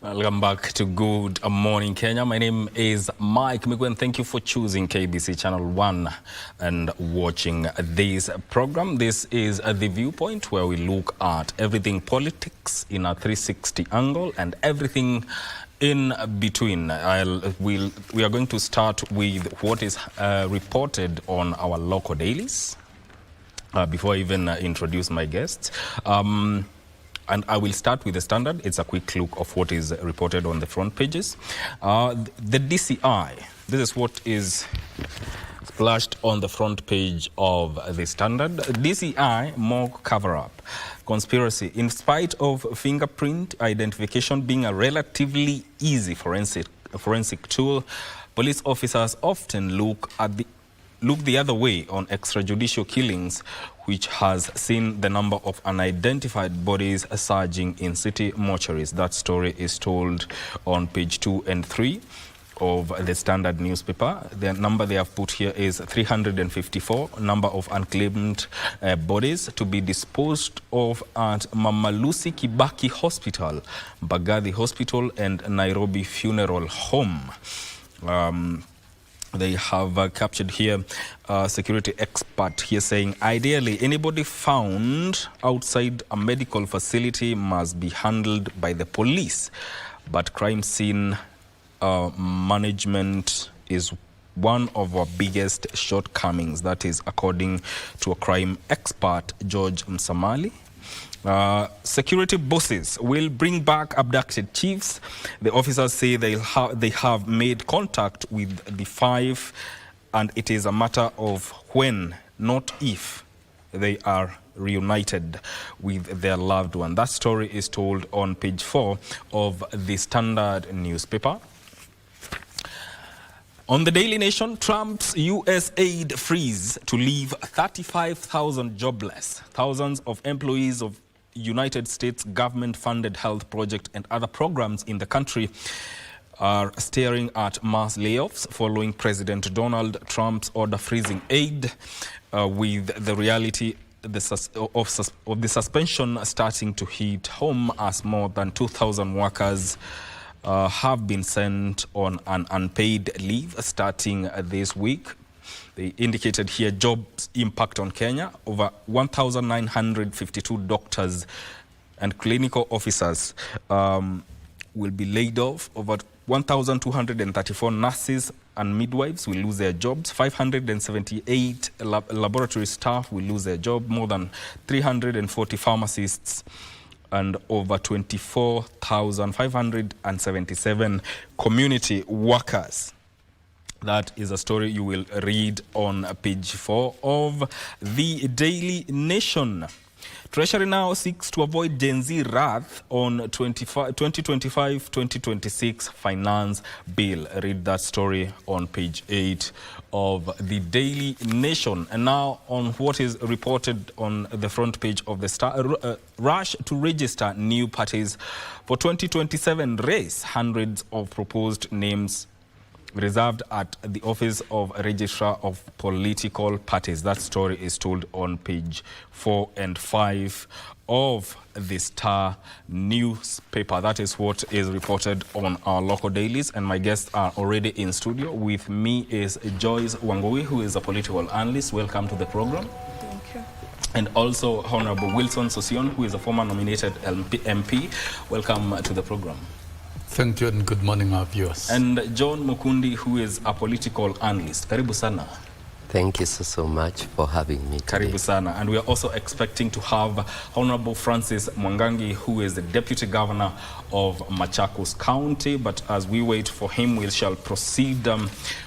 Welcome back to Good Morning Kenya. My name is Mike Migwen. Thank you for choosing KBC Channel 1 and watching this program. This is The Viewpoint, where we look at everything politics in a 360 angle and everything in between. We are going to start with what is reported on our local dailies before I even introduce my guests. And I will start with the Standard. It's a quick look of what is reported on the front pages. The DCI, this is what is splashed on the front page of the Standard. DCI mock cover-up. Conspiracy. In spite of fingerprint identification being a relatively easy forensic tool, police officers often look the other way on extrajudicial killings, which has seen the number of unidentified bodies surging in city mortuaries. That story is told on page 2 and 3 of the Standard newspaper. The number they have put here is 354, number of unclaimed bodies to be disposed of at Mama Lucy Kibaki Hospital, Mbagathi Hospital and Nairobi Funeral Home. They have captured here a security expert here saying, ideally, anybody found outside a medical facility must be handled by the police. But crime scene management is one of our biggest shortcomings. That is according to a crime expert, George Msamali. Security bosses will bring back abducted chiefs. The officers say they have made contact with the 5, and it is a matter of when, not if, they are reunited with their loved one. That story is told on page 4 of the Standard newspaper. On the Daily Nation, Trump's U.S. aid freeze to leave 35,000 jobless. Thousands of employees of United States government-funded health project and other programs in the country are staring at mass layoffs following President Donald Trump's order freezing aid, with the reality of the suspension starting to hit home as more than 2,000 workers have been sent on an unpaid leave starting this week. They indicated here jobs impact on Kenya. Over 1,952 doctors and clinical officers will be laid off. Over 1,234 nurses and midwives will lose their jobs. 578 laboratory staff will lose their job. More than 340 pharmacists and over 24,577 community workers. That is a story you will read on page 4 of the Daily Nation. Treasury now seeks to avoid Gen Z wrath on 2025-2026 finance bill. Read that story on page 8 of the Daily Nation. And now on what is reported on the front page of the Star. Rush to register new parties for 2027 race. Hundreds of proposed names reserved at the Office of Registrar of Political Parties. That story is told on page 4 and 5 of the Star newspaper. That is what is reported on our local dailies, and my guests are already in studio. With me is Joyce Wangui, who is a political analyst. Welcome to the program. Thank you. And also Honorable Wilson Sosion, who is a former nominated MP. Welcome to the program. Thank you and good morning, our viewers. And John Mukundi, who is a political analyst. Karibu sana. Thank you so much for having me today. Karibu sana. And we are also expecting to have Honorable Francis Mwangangi, who is the Deputy Governor of Machakos County. But as we wait for him, we shall proceed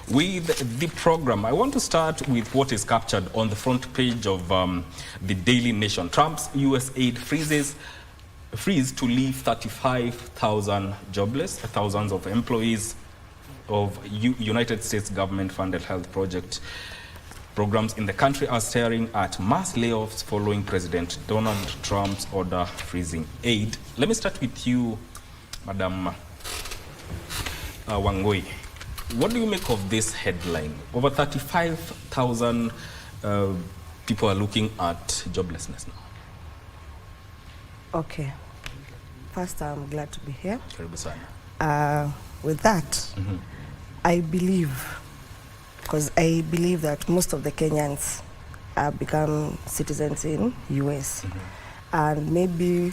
with the program. I want to start with what is captured on the front page of the Daily Nation. Trump's U.S. aid freeze to leave 35,000 jobless. Thousands of employees of United States government-funded health programs in the country are staring at mass layoffs following President Donald Trump's order freezing aid. Let me start with you, Madam Wangui. What do you make of this headline? Over 35,000 people are looking at joblessness now. Okay. First, I'm glad to be here. Karibu sana. With that, I believe, because I believe that most of the Kenyans have become citizens in US. And maybe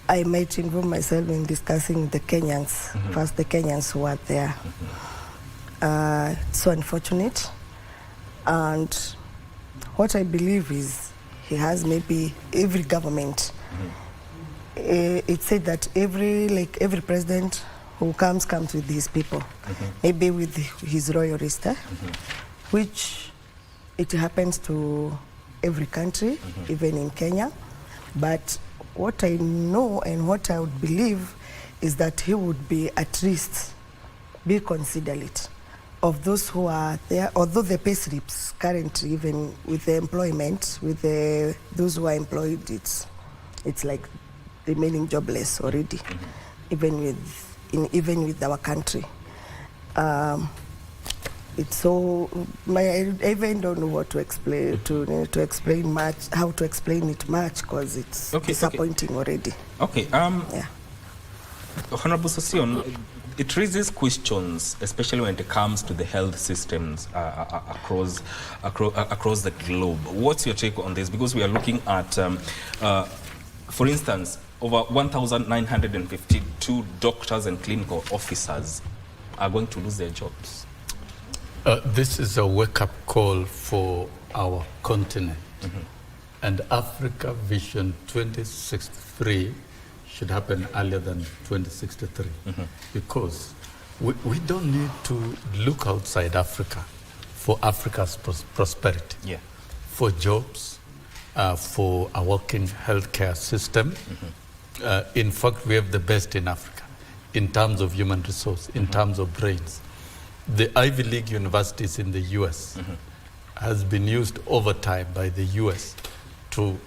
I might involve myself in discussing the Kenyans, first the Kenyans who are there. It's so unfortunate. And what I believe is he has maybe every government. It said that every president who comes with these people, maybe with his royal register, which it happens to every country, even in Kenya. But what I know and what I would believe is that he would be at least be considerate of those who are there, although the pay slips currently, even with the employment, with those who are employed, it's like remaining jobless already, even with our country. It's so I even don't know what to explain to explain much, how to explain it much, because it's disappointing already. Okay. Yeah. Honorable Sosion, it raises questions, especially when it comes to the health systems across the globe. What's your take on this? Because we are looking at, for instance, over 1,952 doctors and clinical officers are going to lose their jobs. This is a wake-up call for our continent. And Africa Vision 2063 should happen earlier than 2063. Because we don't need to look outside Africa for Africa's prosperity, for jobs, for a working healthcare system. In fact, we have the best in Africa in terms of human resource, in terms of brains. The Ivy League universities in the US has been used over time by the US to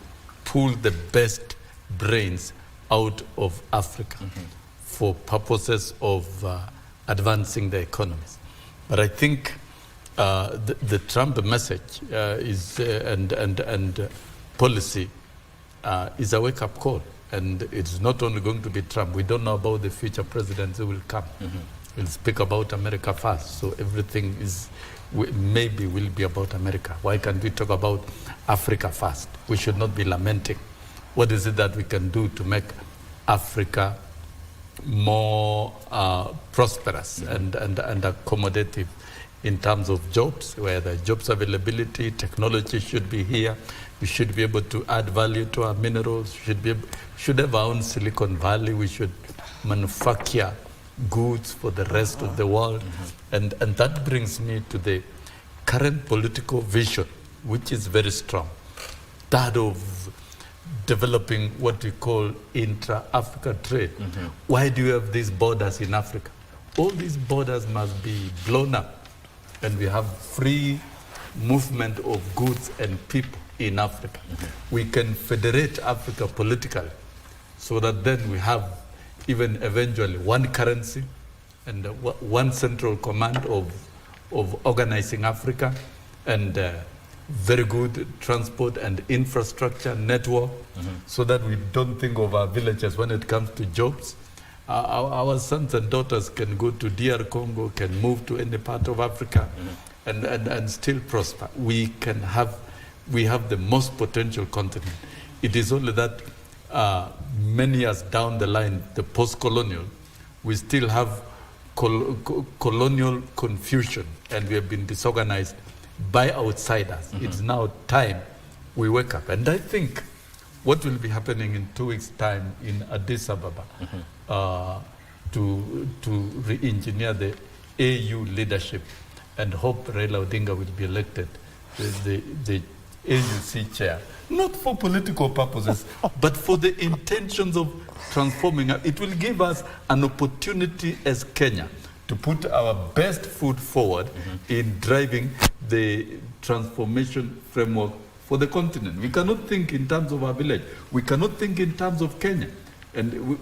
pull the best brains out of Africa for purposes of advancing the economies. But I think the Trump message and policy is a wake-up call. And it's not only going to be Trump. We don't know about the future presidents who will come. We'll speak about America first. So everything maybe will be about America. Why can't we talk about Africa first? We should not be lamenting. What is it that we can do to make Africa more prosperous and accommodative in terms of jobs, where the jobs availability, technology should be here. We should be able to add value to our minerals. Should have our own Silicon Valley. We should manufacture goods for the rest of the world. And that brings me to the current political vision, which is very strong. That of developing what we call intra-Africa trade. Why do you have these borders in Africa? All these borders must be blown up, and we have free movement of goods and people in Africa. We can federate Africa politically, so that then we have even eventually one currency and one central command of organizing Africa, and very good transport and infrastructure network, so that we don't think of our villages when it comes to jobs. Our sons and daughters can go to DR Congo, can move to any part of Africa, and still prosper. We have the most potential continent. It is only that many years down the line, the post-colonial, we still have colonial confusion, and we have been disorganized by outsiders. It's now time we wake up. And I think what will be happening in 2 weeks' time in Addis Ababa to re-engineer the AU leadership, and hope Raila Odinga will be elected the AUC chair, not for political purposes, but for the intentions of transforming. It will give us an opportunity as Kenya to put our best foot forward in driving the transformation framework for the continent. We cannot think in terms of our village. We cannot think in terms of Kenya. And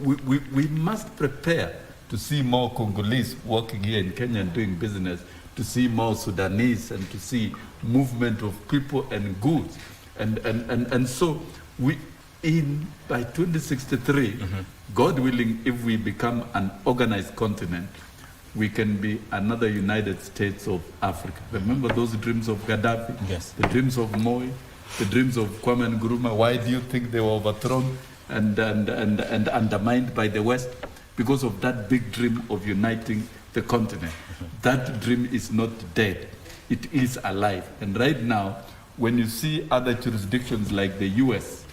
we must prepare to see more Congolese working here in Kenya and doing business, to see more Sudanese, and to see movement of people and goods. And so by 2063, God willing, if we become an organized continent, we can be another United States of Africa. Remember those dreams of Gaddafi? Yes. The dreams of Moi, the dreams of Kwame Nkrumah. Why do you think they were overthrown and undermined by the West? Because of that big dream of uniting the continent. That dream is not dead. It is alive. And right now, when you see other jurisdictions like the US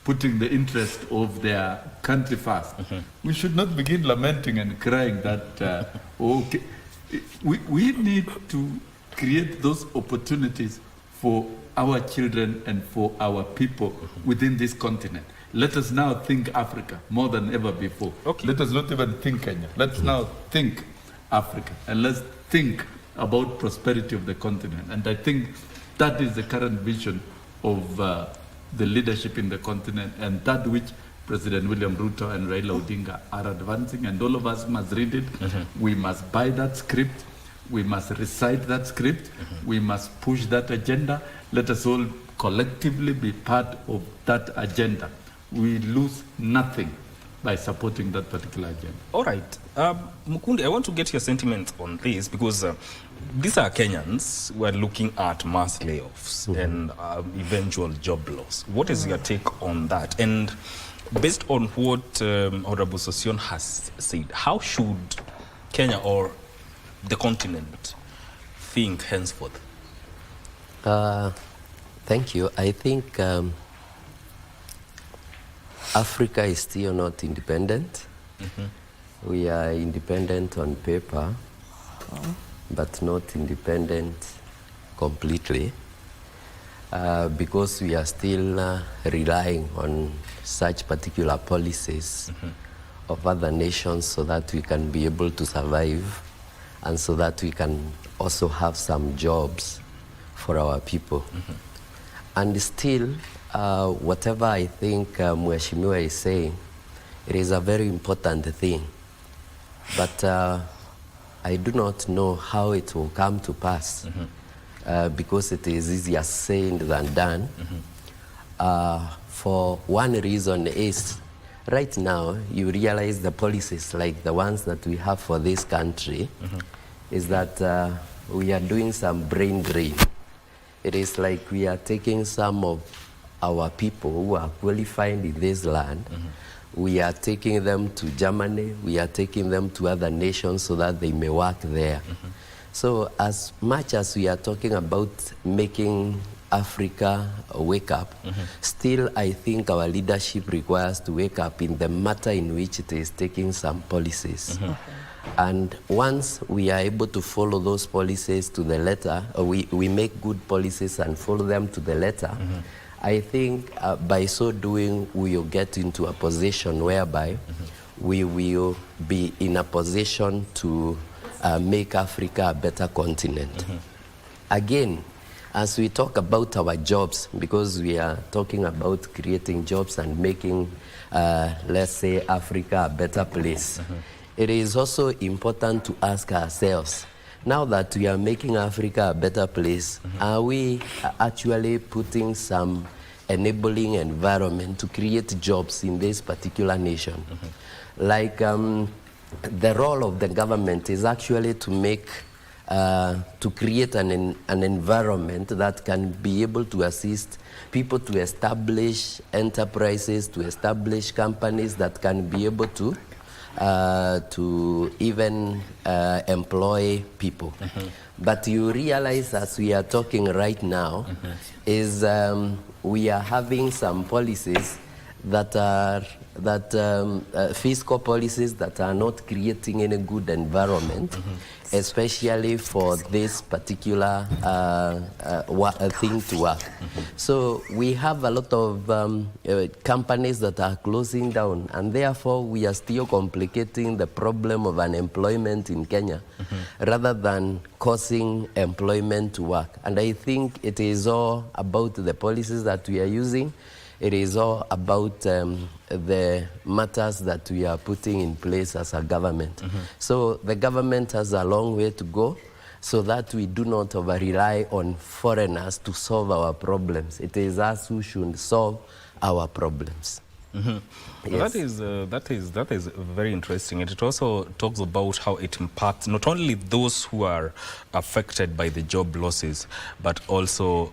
putting the interest of their country first, we should not begin lamenting and crying that, okay, we need to create those opportunities for our children and for our people within this continent. Let us now think Africa more than ever before. Okay. Let us not even think Kenya. Let's now think Africa, and let's think about prosperity of the continent. And I think that is the current vision of the leadership in the continent, and that which President William Ruto and Raila Odinga are advancing, and all of us must read it. We must buy that script. We must recite that script. We must push that agenda. Let us all collectively be part of that agenda. We lose nothing by supporting that particular agenda. All right. Mukundi, I want to get your sentiments on this, because these are Kenyans who are looking at mass layoffs and eventual job loss. What is your take on that? And based on what Honorable Sosion has said, how should Kenya or the continent think henceforth? Thank you. I think Africa is still not independent. We are independent on paper, but not independent completely, because we are still relying on such particular policies of other nations so that we can be able to survive, and so that we can also have some jobs for our people. And still, whatever I think Mheshimiwa is saying, it is a very important thing. But I do not know how it will come to pass, because it is easier said than done. For one reason is, right now, you realize the policies like the ones that we have for this country is that we are doing some brain drain. It is like we are taking some of our people who are qualified in this land, we are taking them to Germany, we are taking them to other nations so that they may work there. So as much as we are talking about making Africa wake up, still I think our leadership requires to wake up in the matter in which it is taking some policies. And once we are able to follow those policies to the letter, or we make good policies and follow them to the letter, I think by so doing we will get into a position whereby we will be in a position to make Africa a better continent. Again, as we talk about our jobs, because we are talking about creating jobs and making, let's say, Africa a better place, it is also important to ask ourselves, now that we are making Africa a better place, are we actually putting some enabling environment to create jobs in this particular nation? Like the role of the government is actually to make, to create an environment that can be able to assist people to establish enterprises, to establish companies that can be able to even employ people. But you realize, as we are talking right now, is we are having some policies that are fiscal policies that are not creating any good environment, especially for this particular thing to work. So we have a lot of companies that are closing down, and therefore we are still complicating the problem of unemployment in Kenya rather than causing employment to work. And I think it is all about the policies that we are using. It is all about the matters that we are putting in place as a government. So the government has a long way to go, so that we do not over-rely on foreigners to solve our problems. It is us who should solve our problems. Yes. That is very interesting, and it also talks about how it impacts not only those who are affected by the job losses, but also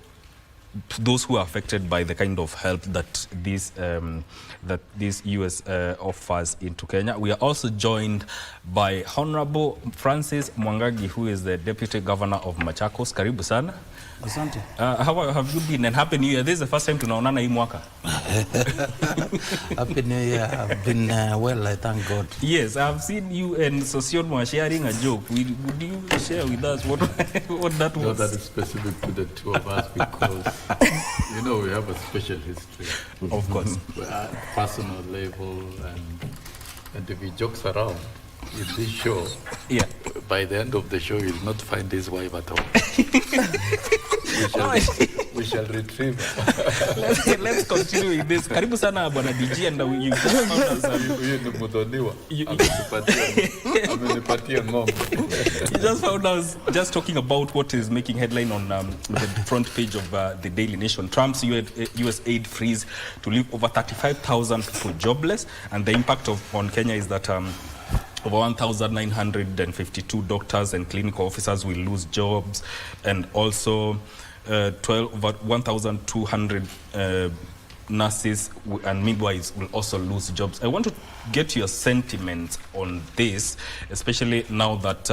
those who are affected by the kind of help that this US offers into Kenya. We are also joined by Honorable Francis Mwangagi, who is the Deputy Governor of Machakos. Karibu sana. Asante. How have you been, and Happy New Year? This is the first time tunaonana hii mwaka. Happy New Year. I've been well, I thank God. Yes, I've seen you and Sosion were sharing a joke. Would you share with us what that was? No, that is specific to the two of us because, you know, we have a special history. Of course. Personal level, and if he jokes around in this show, yeah, by the end of the show, you'll not find his wife at home. we shall retrieve her. Let's continue with this. Karibu sana Bwana DG, and you just found us. You just found us just talking about what is making headline on the front page of the Daily Nation. Trump's US aid freeze to leave over 35,000 people jobless, and the impact on Kenya is that over 1,952 doctors and clinical officers will lose jobs, and also over 1,200 nurses and midwives will also lose jobs. I want to get your sentiments on this, especially now that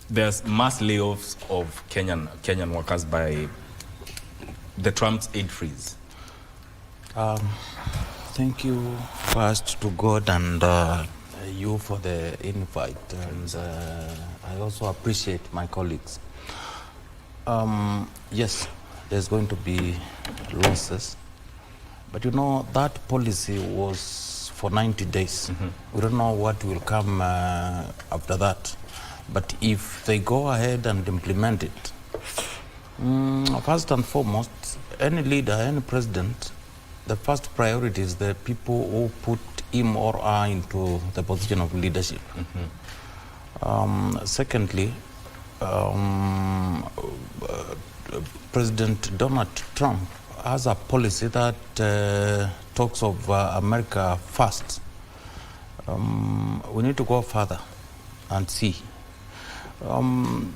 there's mass layoffs of Kenyan workers by the Trump's aid freeze. Thank you first to God and you for the invite, and I also appreciate my colleagues. Yes, there's going to be losses, but you know that policy was for 90 days. We don't know what will come after that, but if they go ahead and implement it, first and foremost, any leader, any president, the first priority is the people who put him or her into the position of leadership. Secondly, President Donald Trump has a policy that talks of America first. We need to go further and see. I'm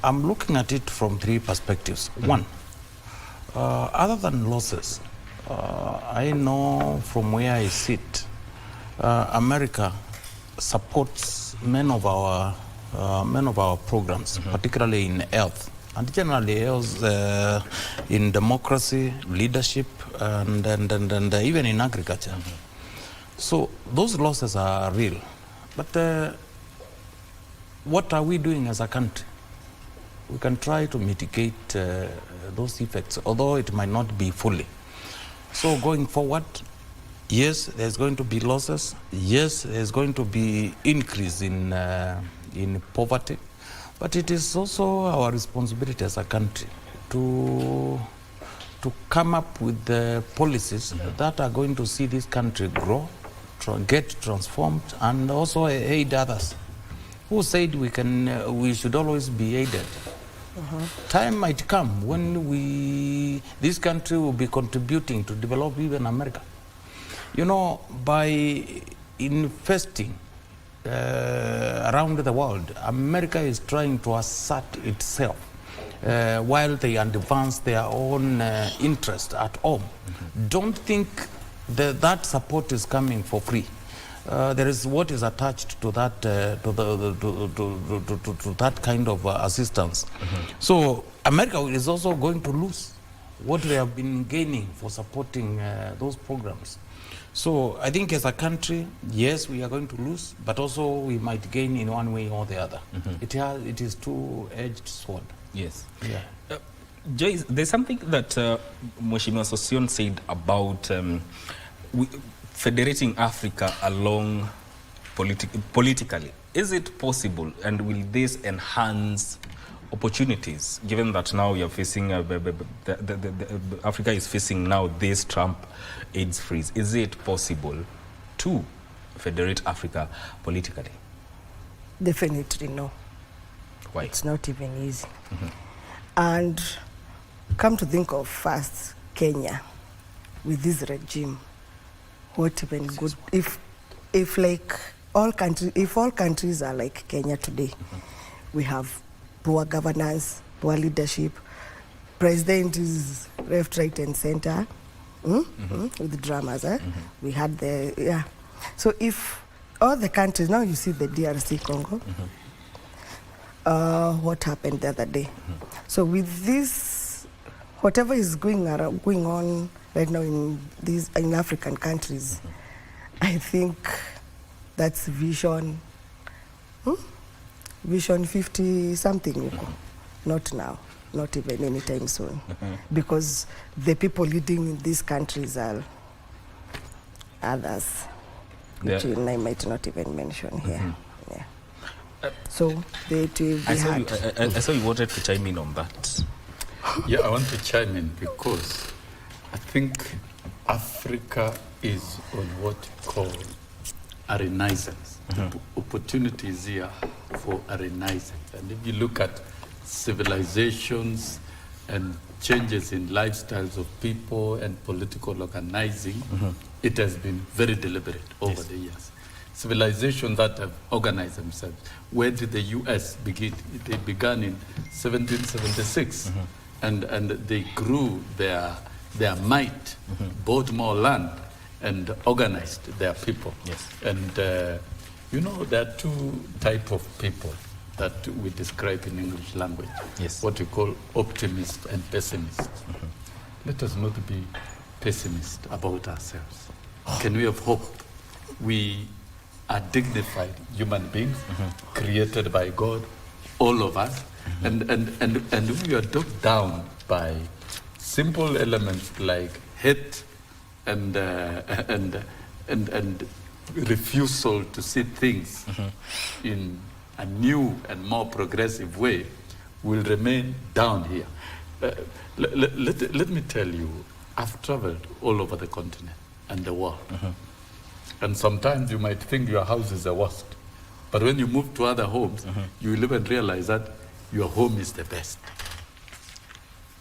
looking at it from three perspectives. One, other than losses, I know from where I sit, America supports many of our programs, particularly in health, and generally health in democracy, leadership, and even in agriculture. So those losses are real. But what are we doing as a country? We can try to mitigate those effects, although it might not be fully. So going forward, yes, there's going to be losses. Yes, there's going to be increase in poverty, but it is also our responsibility as a country to come up with the policies that are going to see this country grow, get transformed, and also aid others. Who said we should always be aided? Time might come when this country will be contributing to develop even America. You know, by investing around the world, America is trying to assert itself while they advance their own interest at home. Don't think that support is coming for free. There is what is attached to that to that kind of assistance. So America is also going to lose what they have been gaining for supporting those programs. So I think as a country, yes, we are going to lose, but also we might gain in one way or the other. It is two-edged sword. Yes. Yeah. Joyce, there's something that Mheshimiwa Sosion said about federating Africa along politically. Is it possible, and will this enhance opportunities, given that now you're facing, Africa is facing now this Trump AIDS freeze? Is it possible to federate Africa politically? Definitely no. Why? It's not even easy. And come to think of first, Kenya, with this regime, what even good, if like all countries are like Kenya today, we have poor governance, poor leadership, president is left, right and center, with the dramas, we had so if all the countries, now you see the DRC Congo, what happened the other day. So with this, whatever is going on right now in African countries, I think that's vision 50 something, not now, not even anytime soon, because the people leading in these countries are others, which I might not even mention here. So I saw you wanted to chime in on that. Yeah, I want to chime in because I think Africa is on what you call a renaissance. The opportunities here for a renaissance. And if you look at civilizations and changes in lifestyles of people and political organizing, it has been very deliberate over the years. Civilizations that have organized themselves. Where did the US begin? They began in 1776, and they grew their might, bought more land, and organized their people. And you know, there are two types of people that we describe in English language. What we call optimist and pessimist. Let us not be pessimist about ourselves. Can we have hope? We are dignified human beings, created by God, all of us, and we are dogged down by simple elements like hate and refusal to see things in a new and more progressive way. Will remain down here. Let me tell you, I've traveled all over the continent and the world. And sometimes you might think your house is the worst. But when you move to other homes, you will even realize that your home is the best.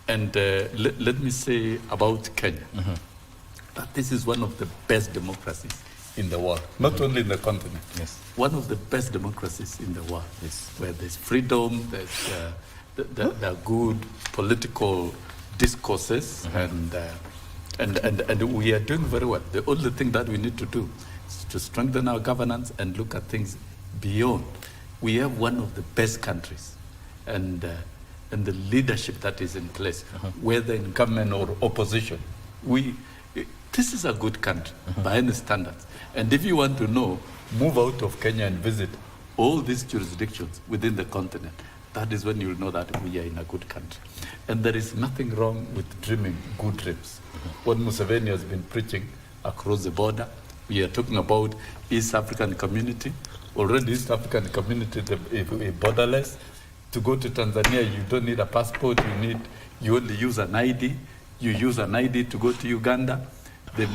And let me say about Kenya, that this is one of the best democracies in the world, not only in the continent. One of the best democracies in the world, where there's freedom, there's there are good political discourses, and we are doing very well. The only thing that we need to do is to strengthen our governance and look at things beyond. We have one of the best countries, and the leadership that is in place, whether in government or opposition. This is a good country by any standards. And if you want to know, move out of Kenya and visit all these jurisdictions within the continent. That is when you'll know that we are in a good country. And there is nothing wrong with dreaming good dreams. What Museveni has been preaching across the border, we are talking about East African community. Already East African community is borderless. To go to Tanzania, you don't need a passport, you only use an ID. You use an ID to go to Uganda. The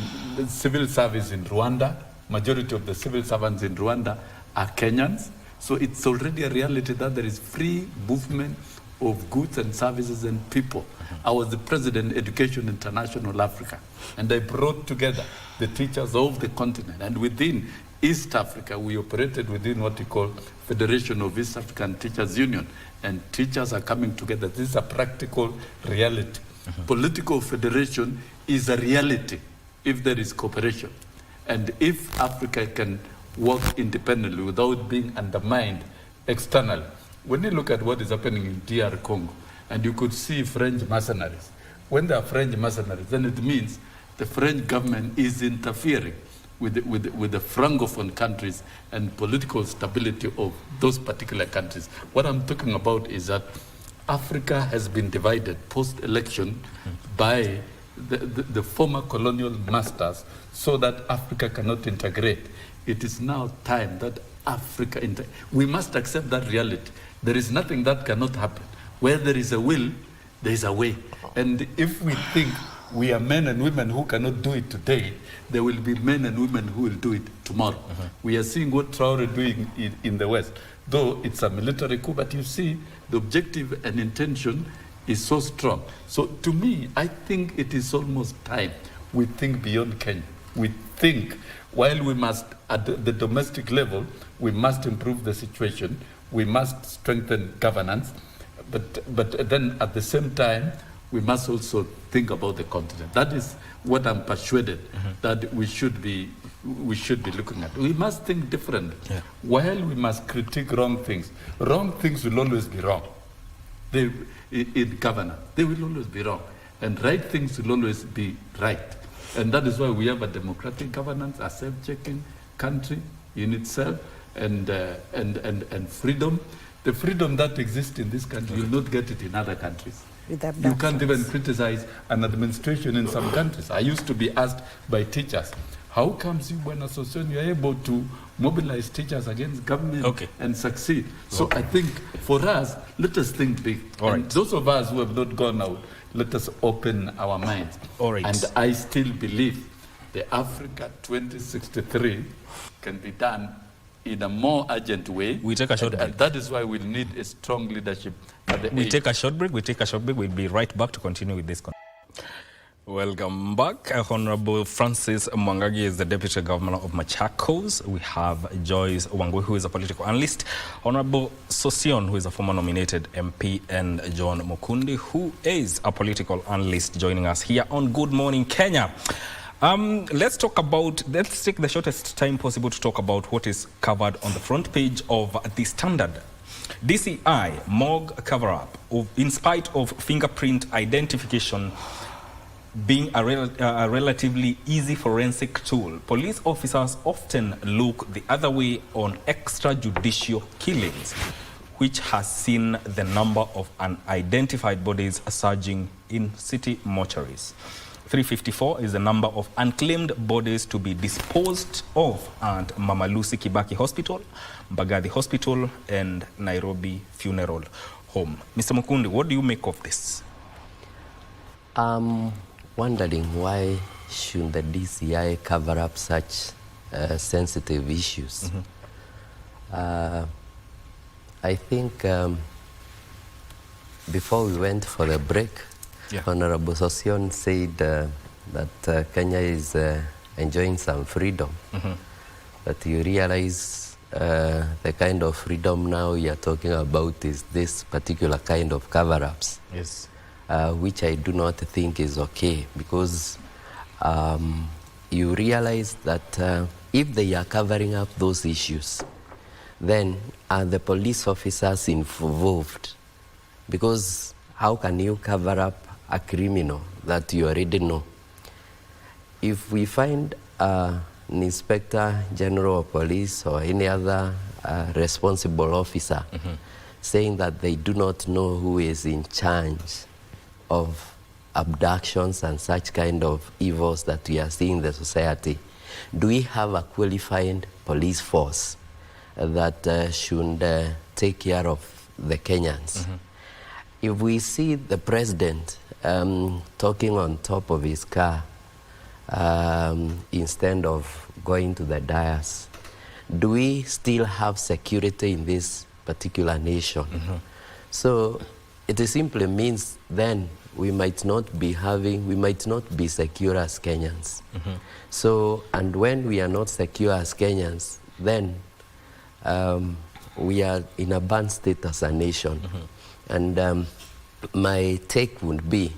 civil service in Rwanda, majority of the civil servants in Rwanda are Kenyans. So it's already a reality that there is free movement of goods and services and people. I was the president of Education International Africa, and I brought together the teachers of the continent. And within East Africa, we operated within what we call Federation of East African Teachers Union, and teachers are coming together. This is a practical reality. Political federation is a reality if there is cooperation. And if Africa can work independently without being undermined externally. When you look at what is happening in DR Congo, and you could see French mercenaries, when there are French mercenaries, then it means the French government is interfering with the Francophone countries and political stability of those particular countries. What I'm talking about is that Africa has been divided post-election by the former colonial masters so that Africa cannot integrate. It is now time that Africa, we must accept that reality. There is nothing that cannot happen. Where there is a will, there is a way. And if we think we are men and women who cannot do it today. There will be men and women who will do it tomorrow. We are seeing what Traore is doing in the West. Though it's a military coup, but you see the objective and intention is so strong. So to me, I think it is almost time we think beyond Kenya. We think while we must, at the domestic level, we must improve the situation, we must strengthen governance, but then at the same time, we must also think about the continent. That is what I'm persuaded that we should be looking at. We must think differently. Yeah. While we must critique wrong things will always be wrong. In governance, they will always be wrong. And right things will always be right. And that is why we have a democratic governance, a self-checking country in itself, and freedom. The freedom that exists in this country, you'll not get it in other countries. You can't even criticize an administration in some countries. I used to be asked by teachers, how comes you, when association, you're able to mobilize teachers against government and succeed? So I think for us, let us think big. All and right. those of us who have not gone out, let us open our minds. All right. And I still believe the Africa 2063 can be done in a more urgent way. We take a short break. And that is why we need a strong leadership at the We take a short break. We'll be right back to continue with this. Welcome back. Honorable Francis Mwangagi is the Deputy Governor of Machakos. We have Joyce Wangui, who is a political analyst, Honorable Sosion, who is a former nominated MP, and John Mukundi, who is a political analyst, joining us here on Good Morning Kenya. Let's take the shortest time possible to talk about what is covered on the front page of The Standard. DCI morgue cover-up in spite of fingerprint identification being a relatively easy forensic tool. Police officers often look the other way on extrajudicial killings, which has seen the number of unidentified bodies surging in city mortuaries. 354 is the number of unclaimed bodies to be disposed of at Mama Lucy Kibaki Hospital, Mbagathi Hospital, and Nairobi Funeral Home. Mr. Mukundi, what do you make of this? I'm wondering why should the DCI cover up such sensitive issues? I think before we went for the break, Honorable Sosion said that Kenya is enjoying some freedom. But you realize the kind of freedom now you're talking about is this particular kind of cover-ups. Yes. Which I do not think is okay, because you realize that if they are covering up those issues, then are the police officers involved? Because how can you cover up a criminal that you already know? If we find an Inspector General of Police or any other responsible officer saying that they do not know who is in charge of abductions and such kind of evils that we are seeing in the society, do we have a qualified police force that should take care of the Kenyans? If we see the president talking on top of his car instead of going to the dais, do we still have security in this particular nation? So it simply means then we might not be secure as Kenyans. So, and when we are not secure as Kenyans, then we are in a bad state as a nation. And my take would be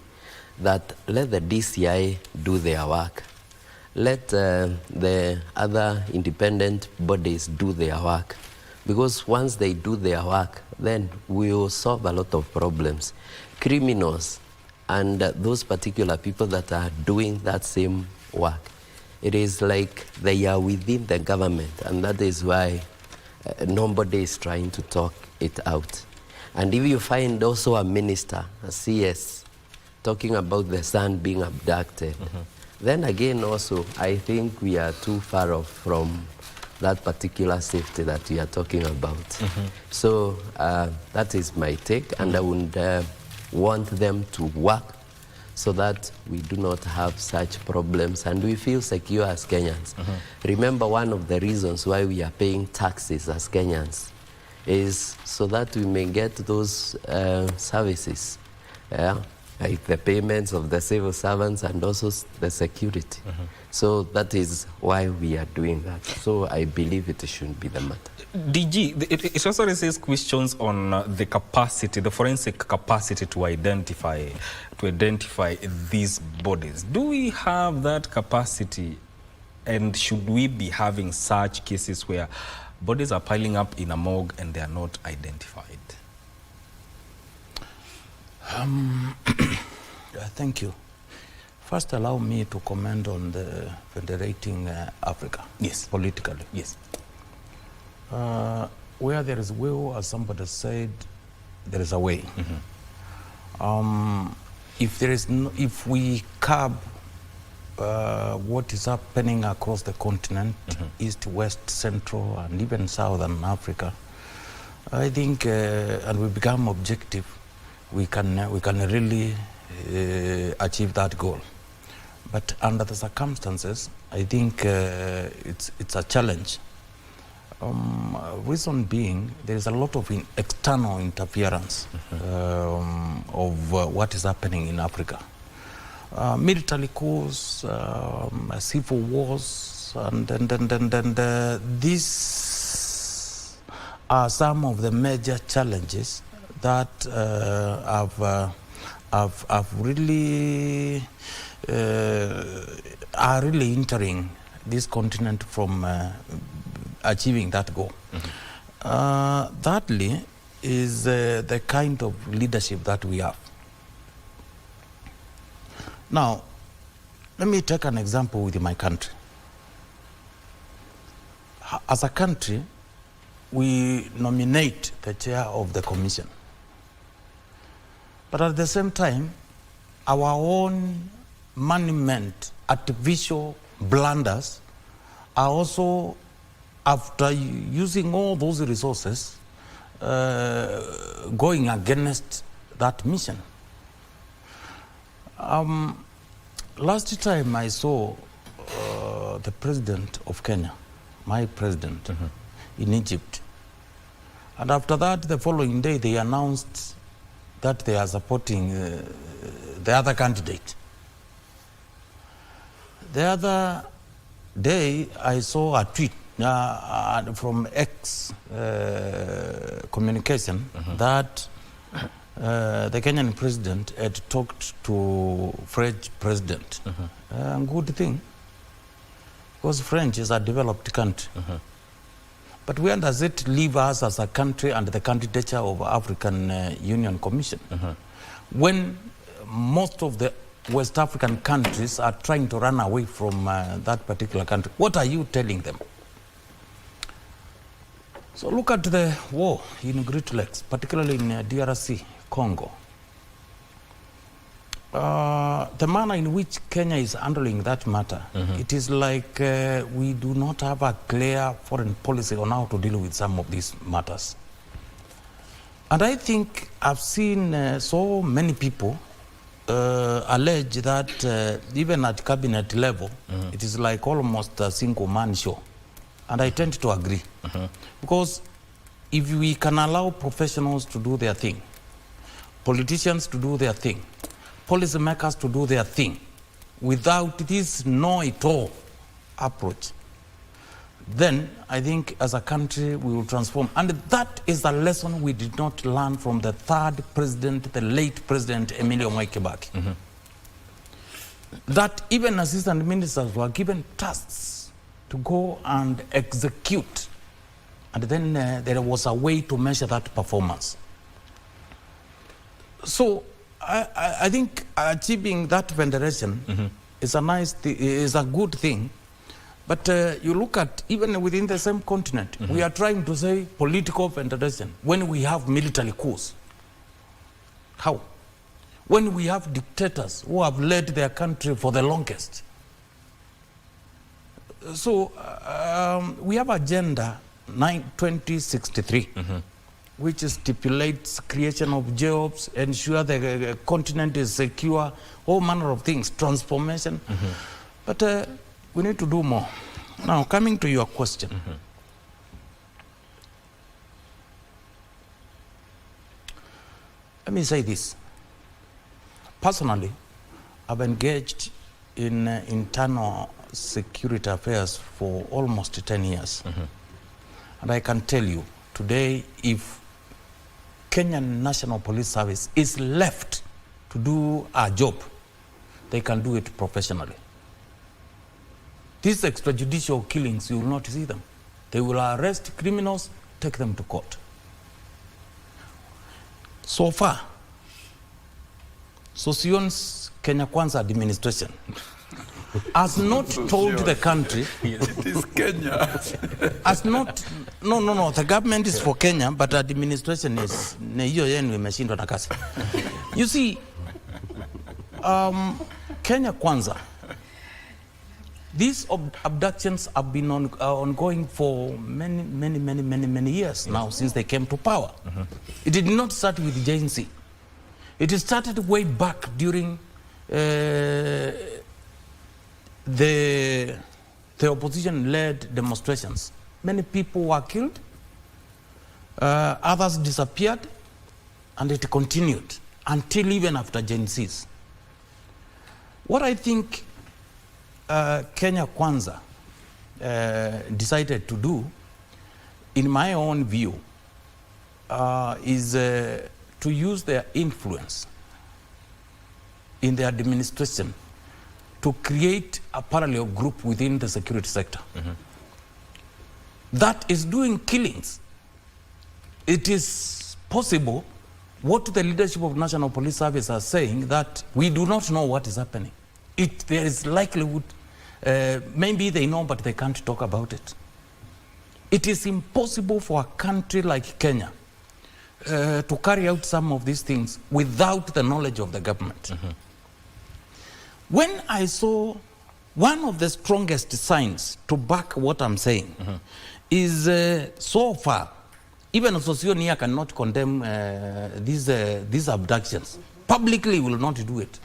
that let the DCI do their work. Let the other independent bodies do their work. Because once they do their work, then we will solve a lot of problems. Criminals and those particular people that are doing that same work, it is like they are within the government, and that is why nobody is trying to talk it out. And if you find also a minister, a CS, talking about the son being abducted, then again also, I think we are too far off from that particular safety that we are talking about. So that is my take, and I would want them to work so that we do not have such problems and we feel secure as Kenyans. Remember, one of the reasons why we are paying taxes as Kenyans is so that we may get those services, like the payments of the civil servants and also the security. So that is why we are doing that. So I believe it should be the matter. DG, it also raises questions on the capacity, the forensic capacity to identify these bodies. Do we have that capacity, and should we be having such cases where bodies are piling up in a morgue and they are not identified? Thank you. First, allow me to comment on the federating Africa. Yes. Politically. Yes. Where there is will, as somebody said, there is a way. If we curb what is happening across the continent, East, West, Central, and even Southern Africa, I think, and we become objective, we can really achieve that goal. But under the circumstances, I think it's a challenge. Reason being, there is a lot of external interference of what is happening in Africa. Military coups, civil wars, and these are some of the major challenges that are really hindering this continent from achieving that goal. Thirdly is the kind of leadership that we have. Now, let me take an example with my country. As a country, we nominate the chair of the commission. But at the same time, our own monument, artificial blunders are also, after using all those resources, going against that mission. Last time I saw the president of Kenya, my president, in Egypt. And after that, the following day, they announced that they are supporting the other candidate. The other day, I saw a tweet from X communication that the Kenyan president had talked to French president. Good thing, because French is a developed country. But where does it leave us as a country and the candidature of African Union Commission? When most of the West African countries are trying to run away from that particular country, what are you telling them? So look at the war in Great Lakes, particularly in DRC, Congo. The manner in which Kenya is handling that matter, it is like we do not have a clear foreign policy on how to deal with some of these matters. And I think I've seen so many people allege that even at cabinet level, it is like almost a single man show. And I tend to agree. Because if we can allow professionals to do their thing, politicians to do their thing, policymakers to do their thing, without this know-it-all approach, then I think as a country we will transform. And that is a lesson we did not learn from the third president, the late President Emilio Kibaki. That even assistant ministers were given tasks to go and execute. And then there was a way to measure that performance. So I think achieving that federation is a good thing. But you look at, even within the same continent, we are trying to say political federation when we have military coups. How? When we have dictators who have led their country for the longest. So we have Agenda 2063, which stipulates creation of jobs, ensure the continent is secure, all manner of things, transformation. But we need to do more. Now, coming to your question. Let me say this. Personally, I've engaged in internal security affairs for almost 10 years. And I can tell you, today, if Kenyan National Police Service is left to do a job, they can do it professionally. These extrajudicial killings, you will not see them. They will arrest criminals, take them to court. So far, Sosion's Kenya Kwanza administration has not told the country. It is Kenya. Has not. No. The government is for Kenya, but administration is. You see, Kenya Kwanza. These abductions have been ongoing for many years now, since they came to power. It did not start with JNC. It started way back during the opposition-led demonstrations. Many people were killed, others disappeared, and it continued until even after JNCs. What I think Kenya Kwanza decided to do, in my own view, is to use their influence in the administration to create a parallel group within the security sector that is doing killings. It is possible what the leadership of National Police Service are saying, that we do not know what is happening. There is likelihood, maybe they know, but they can't talk about it. It is impossible for a country like Kenya to carry out some of these things without the knowledge of the government. When I saw one of the strongest signs to back what I'm saying is so far, even Sosionia cannot condemn these abductions. Publicly will not do it.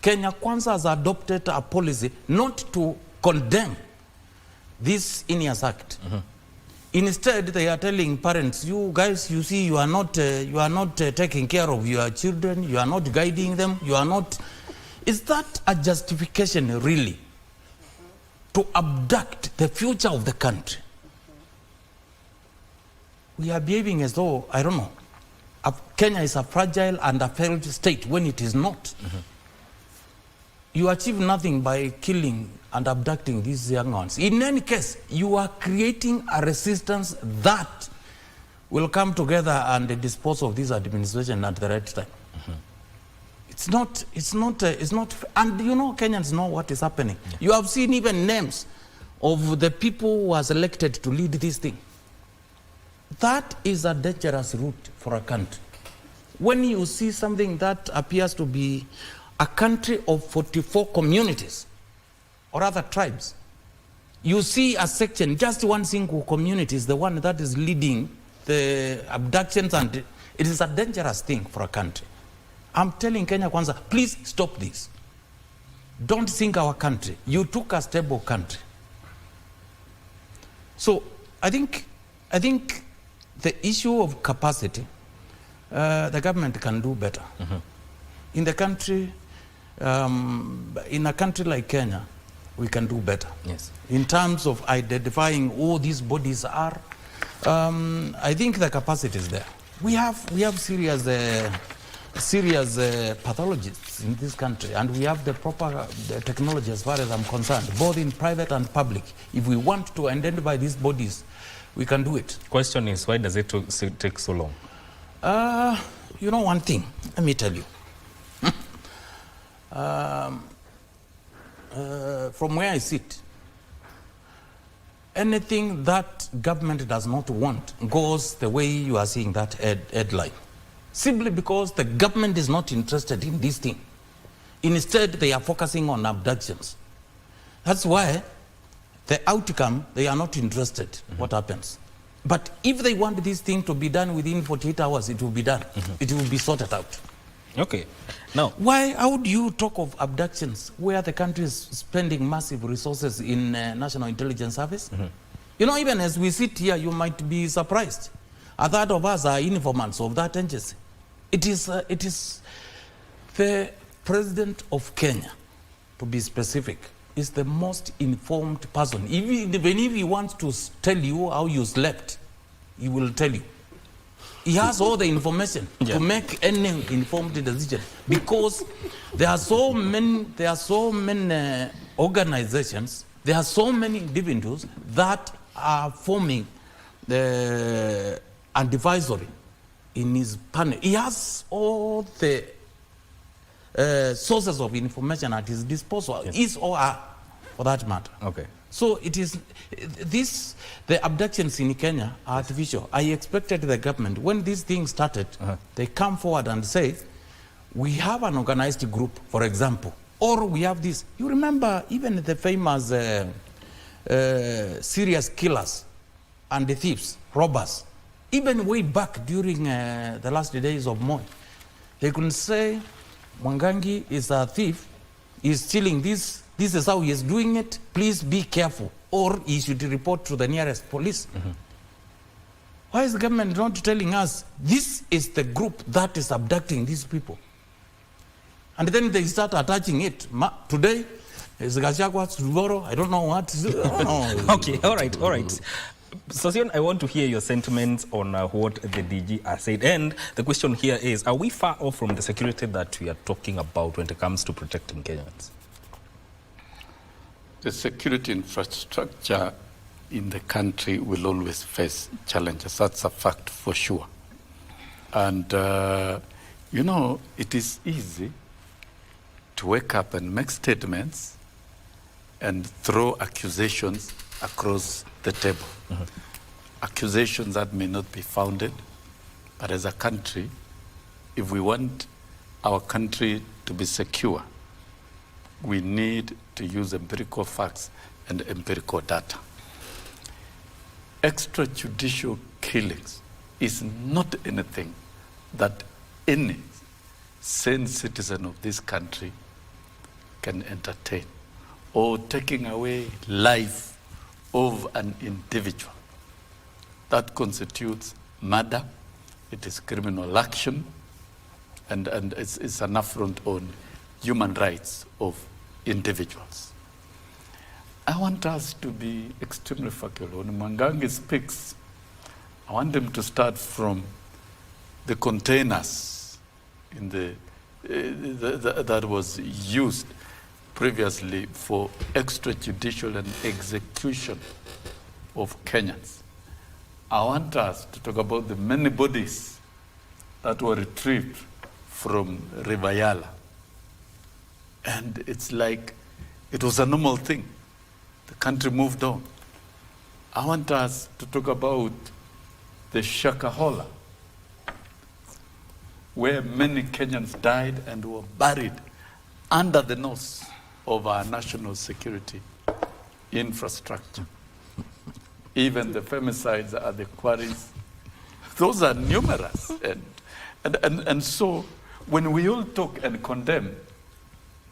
Kenya Kwanza has adopted a policy not to condemn this INEAS Act. Instead, they are telling parents, you guys, you see, you are not taking care of your children, you are not guiding them, you are not. Is that a justification, really, to abduct the future of the country? We are behaving as though, I don't know, Kenya is a fragile and a failed state when it is not. You achieve nothing by killing and abducting these young ones. In any case, you are creating a resistance that will come together and dispose of this administration at the right time. It's not, and you know, Kenyans know what is happening. You have seen even names of the people who was elected to lead this thing. That is a dangerous route for a country. When you see something that appears to be a country of 44 communities, or other tribes, you see a section, just one single community is the one that is leading the abductions, and it is a dangerous thing for a country. I'm telling Kenya Kwanza, please stop this. Don't sink our country. You took a stable country. So I think the issue of capacity, the government can do better. In the country, in a country like Kenya, we can do better. Yes. In terms of identifying who these bodies are, I think the capacity is there. We have serious pathologists in this country, and we have the proper technology as far as I'm concerned, both in private and public. If we want to identify these bodies, we can do it. Question is, why does it take so long? You know one thing, let me tell you. From where I sit, anything that government does not want goes the way you are seeing that headline. Simply because the government is not interested in this thing. Instead, they are focusing on abductions. That's why the outcome, they are not interested. What happens? But if they want this thing to be done within 48 hours, it will be done. It will be sorted out. Okay. Now, How do you talk of abductions where the country is spending massive resources in National Intelligence Service? You know, even as we sit here, you might be surprised. A third of us are informants of that agency. It is the President of Kenya, to be specific, is the most informed person. Even if he wants to tell you how you slept, he will tell you. He has all the information to make any informed decision, because there are so many organizations, there are so many individuals that are forming the advisory in his panel. He has all the sources of information at his disposal, is or are, for that matter. okay. So it is the abductions in Kenya are artificial. I expected the government, when these things started, they come forward and say, we have an organized group, for example, or we have this. You remember even the famous serious killers and the thieves, robbers, even way back during the last days of Moi, they could say, Mwangangi is a thief, he's stealing this is how he is doing it, please be careful, or he should report to the nearest police. Why is the government not telling us, this is the group that is abducting these people? And then they start attaching it. Today, is Gachagua, tomorrow, I don't know what. Okay, all right. Sosion, I want to hear your sentiments on what the DG has said. And the question here is, are we far off from the security that we are talking about when it comes to protecting Kenyans? The security infrastructure in the country will always face challenges. That's a fact for sure. And, you know, it is easy to wake up and make statements and throw accusations across the table. Accusations that may not be founded, but as a country, if we want our country to be secure, we need to use empirical facts and empirical data. Extrajudicial killings is not anything that any sane citizen of this country can entertain, or taking away life of an individual. That constitutes murder, it is criminal action, and it's an affront on human rights of individuals. I want us to be extremely factual. When Mwangangi speaks, I want them to start from the containers in that was used previously for extrajudicial and execution of Kenyans. I want us to talk about the many bodies that were retrieved from Rivayala. And it's like it was a normal thing. The country moved on. I want us to talk about the Shakahola, where many Kenyans died and were buried under the nose of our national security infrastructure. Even the femicides are the quarries. Those are numerous. And so when we all talk and condemn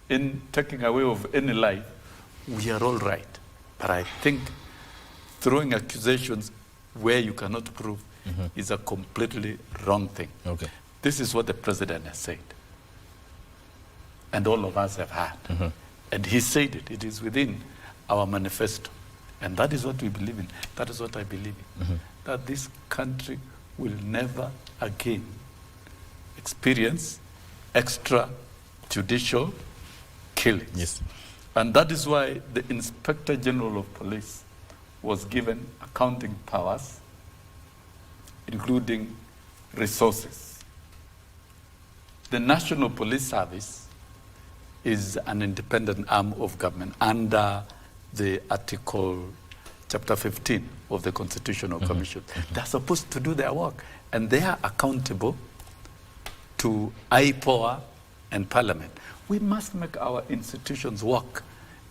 in taking away of any life, we are all right. But I think throwing accusations where you cannot prove is a completely wrong thing. Okay. This is what the president has said. And all of us have heard. And he said it. It is within our manifesto. And that is what we believe in. That is what I believe in. That this country will never again experience extrajudicial killings. Yes. And that is why the Inspector General of Police was given accounting powers, including resources. The National Police Service is an independent arm of government under the Article Chapter 15 of the Constitutional Commission. They're supposed to do their work, and they are accountable to IPOA and Parliament. We must make our institutions work.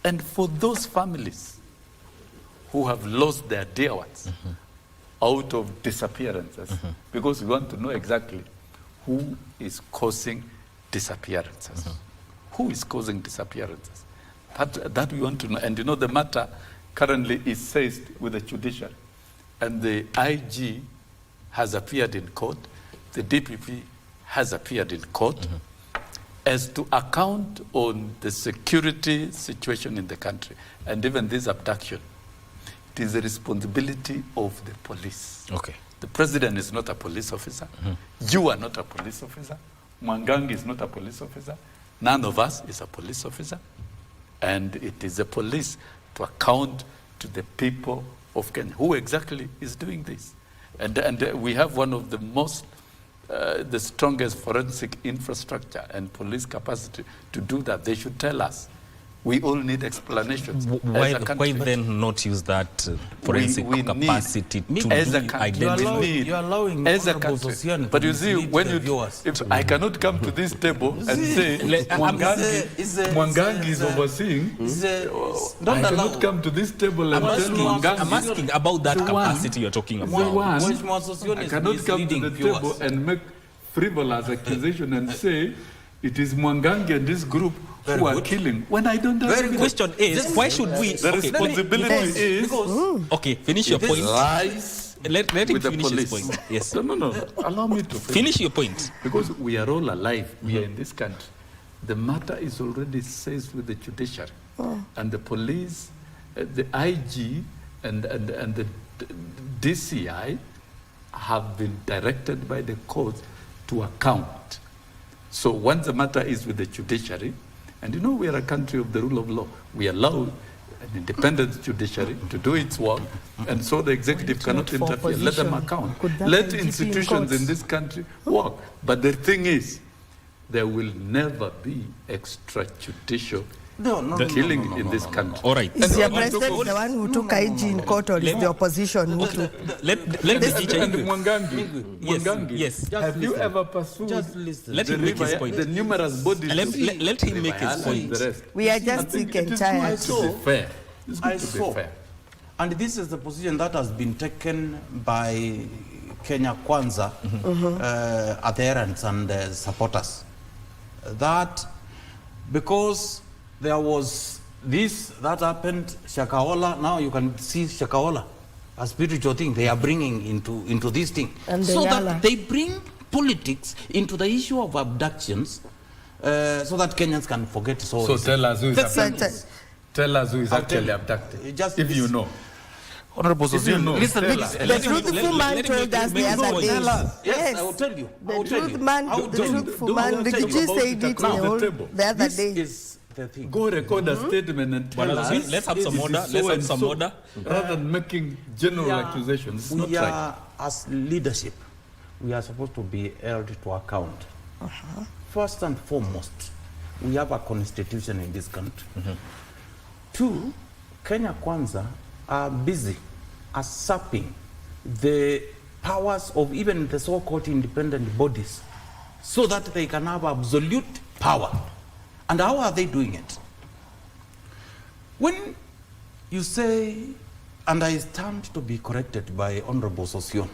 And for those families who have lost their dear ones, out of disappearances because we want to know exactly who is causing disappearances. Who is causing disappearances? That we want to know. And you know, the matter currently is seized with the judiciary. And the IG has appeared in court. The DPP has appeared in court as to account on the security situation in the country and even this abduction. It is the responsibility of the police. Okay. The president is not a police officer. You are not a police officer. Mwangangi is not a police officer. None of us is a police officer. And it is the police to account to the people of Kenya. Who exactly is doing this? And we have one of the most, the strongest forensic infrastructure and police capacity to do that. They should tell us. We all need explanations. Why then not use that forensic capacity to as a do country, identity? You're allowing as a country. But you see, when you, if I cannot come to this table and say Mwangangi is overseeing, I cannot come to this table and tell Mwangangi. I'm asking about that capacity you're talking about. I cannot come to the table and make frivolous accusation and say it is Mwangangi and this group who are killing when I don't have The question is, why should we? The responsibility is okay, finish your point. Lies let him with the finish his police. point. Yes. No. Allow me to Finish your point. Because we are all alive. We are in this country. The matter is already seized with the judiciary. And the police, the IG and the DCI have been directed by the courts to account. So once the matter is with the judiciary, and you know we are a country of the rule of law, we allow an independent judiciary to do its work, and so the executive cannot interfere. Let them account. Let institutions in this country work. But the thing is, there will never be extrajudicial killing in this country. All right. Is your president the one who took IG in court, or is the opposition who took? Let the teacher. And Mwangangi, Yes. have you ever pursued Let him make his point. the numerous bodies? Let him make his point. The rest. We are just sick and tired. It's good to be fair. It's good I to saw, be fair. and this is the position that has been taken by Kenya Kwanza adherents and supporters, that because there was this that happened, Shakahola, now you can see Shakahola, a spiritual thing they are bringing into this thing, And so Yala. that they bring politics into the issue of abductions, so that Kenyans can forget. So tell us who is That's abducted. Tell us who is I'll tell actually you. abducted. Just if you know. Honorable you know, listen, tell listen. us. The truthful man told us the other day. Yes, I will tell you. I will The tell truth you. man, I will the tell you. truthful man, Rigiji said it the other This day. is the thing. Go record a statement and tell us. Let's have it some is order. so Let's have and some so, order. rather than making general accusations. It's not We right. are, as leadership, we are supposed to be held to account. First and foremost, we have a constitution in this country. Two, Kenya Kwanza are busy usurping the powers of even the so-called independent bodies so that they can have absolute power. And how are they doing it? When you say, and I stand to be corrected by Honorable Sosion,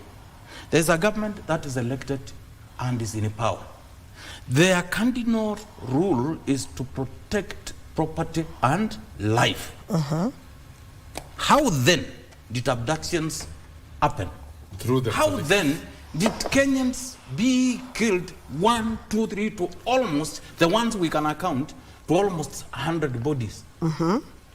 there's a government that is elected and is in power. Their cardinal rule is to protect property and life. How then did abductions happen? Through the How police. then did Kenyans be killed 1, 2, 3 to almost, the ones we can account, to almost 100 bodies?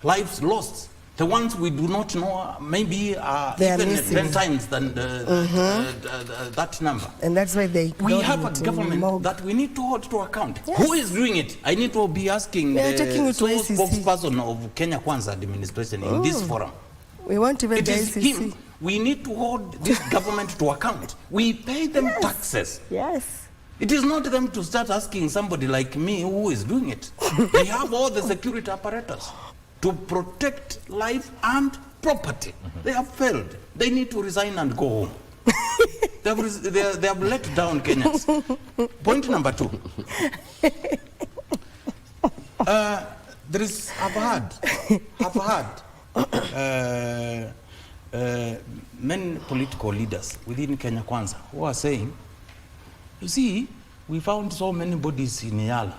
Lives lost. The ones we do not know maybe are They are even missing. 10 times than that number. And that's why they We have a ignored it in government Moog. that we need to hold to account. Yes. Who is doing it? I need to be asking They are taking the it to ICC. spokesperson of Kenya Kwanza administration in this forum. We want even It the is ICC. him. We need to hold this government to account. We pay them taxes. Yes. It is not them to start asking somebody like me who is doing it. They have all the security apparatus to protect life and property. They have failed. They need to resign and go home. They have let down Kenyans. Point number 2. I've heard many political leaders within Kenya Kwanza who are saying, you see, we found so many bodies in Yala.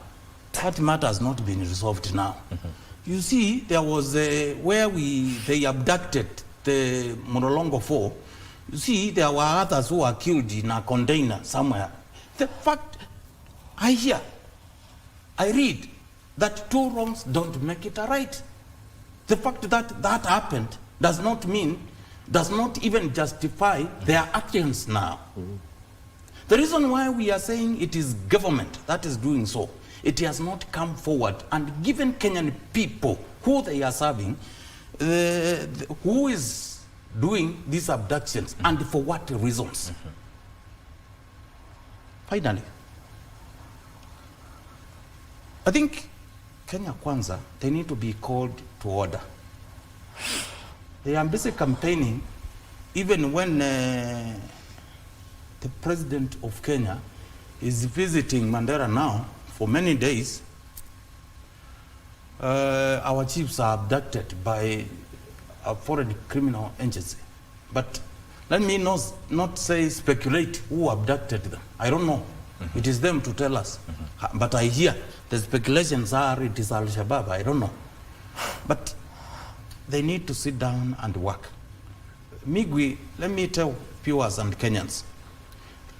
That matter has not been resolved now. You see, there was where they abducted the Morolongo 4. You see, there were others who were killed in a container somewhere. The fact, I read that two wrongs don't make it a right. The fact that that happened does not even justify their actions now. The reason why we are saying it is government that is doing so, it has not come forward and given Kenyan people who they are serving, who is doing these abductions and for what reasons. Finally, I think Kenya Kwanza, they need to be called to order. They are busy campaigning even when the president of Kenya is visiting Mandera now for many days. Our chiefs are abducted by a foreign criminal agency. But let me not say speculate who abducted them. I don't know. It is them to tell us. But I hear the speculations are it is Al-Shabaab. I don't know. But they need to sit down and work. Migwi, let me tell viewers and Kenyans,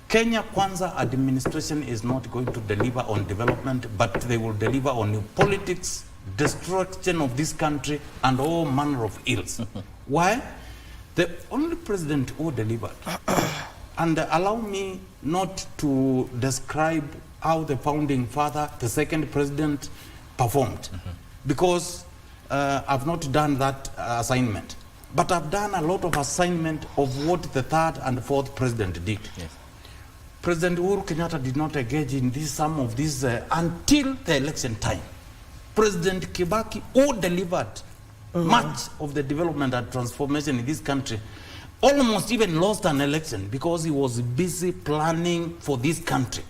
Kenya Kwanza administration is not going to deliver on development, but they will deliver on politics, destruction of this country, and all manner of ills. Why? The only president who delivered, and allow me not to describe how the founding father, the second president, performed, because I've not done that assignment. But I've done a lot of assignment of what the third and fourth president did. Yes. President Uhuru Kenyatta did not engage in some of these until the election time. President Kibaki, who delivered much of the development and transformation in this country, almost even lost an election because he was busy planning for this country.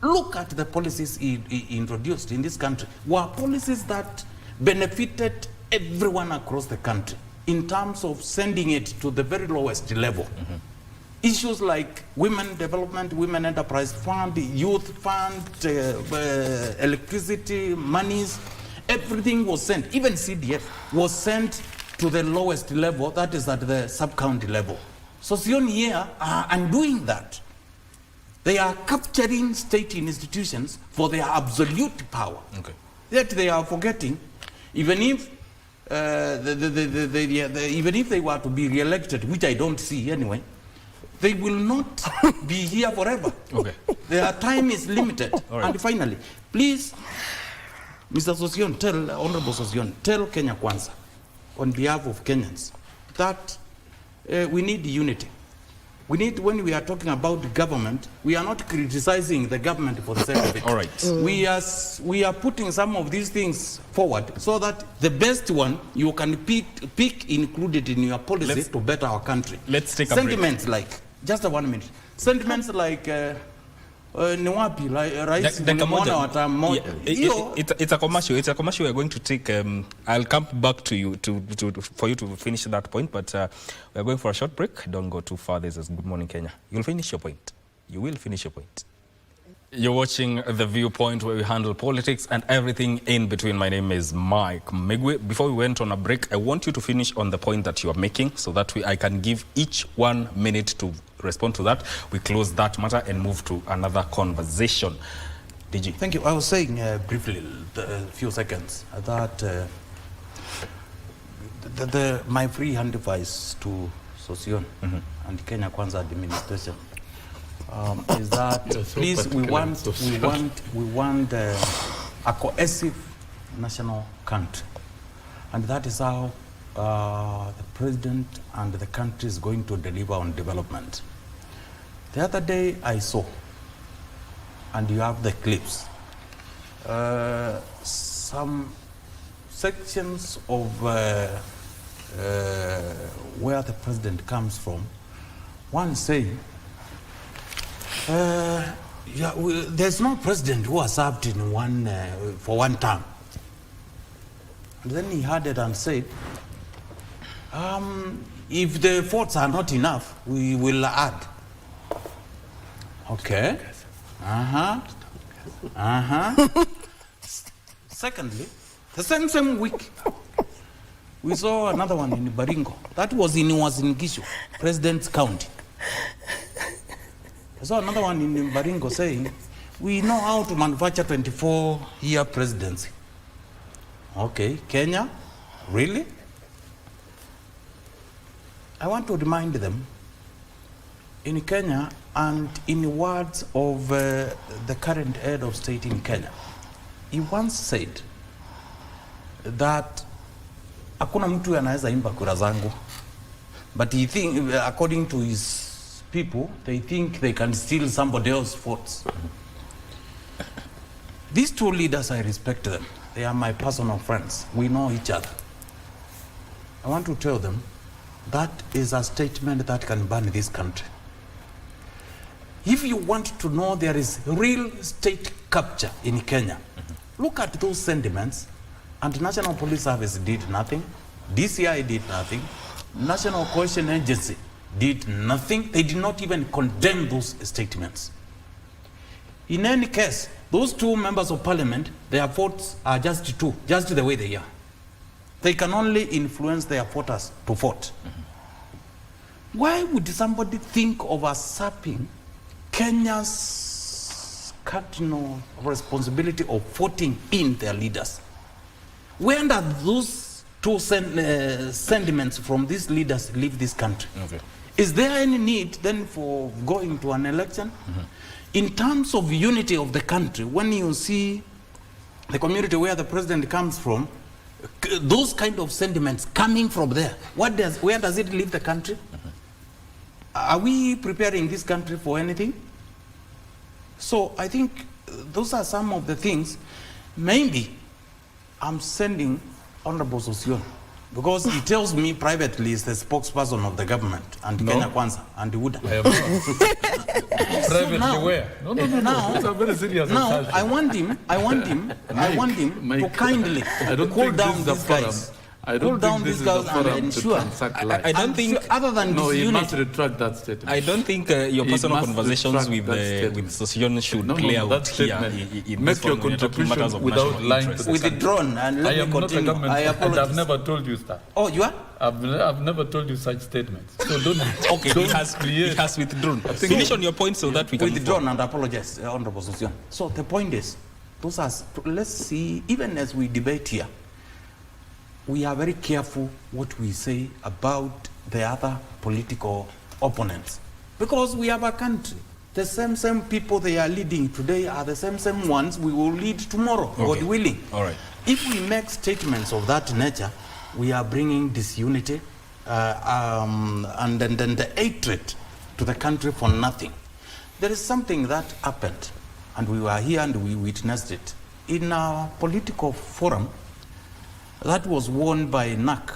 Look at the policies he introduced in this country. Were policies that benefited everyone across the country in terms of sending it to the very lowest level. Issues like women development, women enterprise fund, youth fund, electricity, monies, everything was sent. Even CDF was sent to the lowest level, that is at the sub-county level. So Sion here are undoing that. They are capturing state institutions for their absolute power. Okay. Yet they are forgetting, even if even if they were to be re-elected, which I don't see anyway, they will not be here forever. Okay. Their time is limited. Right. And finally, please, Mr. Sosion, Honorable Sosion, tell Kenya Kwanza, on behalf of Kenyans, that we need unity. We need, when we are talking about government, we are not criticizing the government for the sake of it. All right. We are putting some of these things forward so that the best one you can pick included in your policy to better our country. Let's take a sentiments break. Like, just 1 minute. Sentiments like Niwapi, like rice. It's a commercial. It's a commercial. We're going to take. I'll come back to you for you to finish that point. But we're going for a short break. Don't go too far. This is Good Morning Kenya. You'll finish your point. You will finish your point. You're watching The Viewpoint, where we handle politics and everything in between. My name is Mike Migwe. Before we went on a break, I want you to finish on the point that you are making, so that I can give each 1 minute to respond to that. We close that matter and move to another conversation. DG. Thank you. I was saying briefly, a few seconds, that my free hand advice to Sosion and Kenya Kwanza administration is that please, we want a cohesive national country, and that is how the president and the country is going to deliver on development. The other day I saw, and you have the clips, some sections of where the president comes from. One saying, there's no president who has served in for one term. And then he had it and said, If the votes are not enough, we will add. Okay. Secondly, the same week, we saw another one in Baringo. That was in Gishu, President's County. I saw another one in Baringo saying, we know how to manufacture 24-year presidency. Okay, Kenya, really? I want to remind them, in Kenya, and in the words of the current head of state in Kenya, he once said that hakuna mtu anaweza imba kura zangu, but he think, according to his people, they think they can steal somebody else's votes. These two leaders, I respect them. They are my personal friends. We know each other. I want to tell them that is a statement that can burn this country. If you want to know there is real state capture in Kenya, look at those sentiments, and National Police Service did nothing, DCI did nothing, National Cohesion Agency did nothing. They did not even condemn those statements. In any case, those two members of parliament, their votes are just two, just the way they are. They can only influence their voters to vote. Why would somebody think of usurping Kenya's cardinal responsibility of voting in their leaders? When do those two sentiments from these leaders leave this country? Okay. Is there any need then for going to an election? In terms of unity of the country, when you see the community where the president comes from, those kind of sentiments coming from there, where does it leave the country? Are we preparing this country for anything? So I think those are some of the things. Maybe I'm sending Honorable Sosion, because he tells me privately he's the spokesperson of the government and Kenya Kwanza and Uda. Privately where? No. It's a very serious now I want him to kindly cool down these guys. I don't think this is the forum to transact lies. I don't think, other than no, disunity, you must retract that statement. I don't think your personal conversations with Sosion should play out here. Make your contribution without lying to the with the drone, and let me continue. I apologize. I've never told you that. Oh, you are? I've never told you such statements. So don't. Okay, it has withdrawn. Finish on your point so that we can withdrawn and apologize, Honorable Sosion. So the point is, those are. Let's see. Even as we debate here, we are very careful what we say about the other political opponents, because we have a country. The same people they are leading today are the same ones we will lead tomorrow, okay. God willing. All right. If we make statements of that nature, we are bringing disunity and then the hatred to the country for nothing. There is something that happened, and we were here and we witnessed it in our political forum. That was won by NAC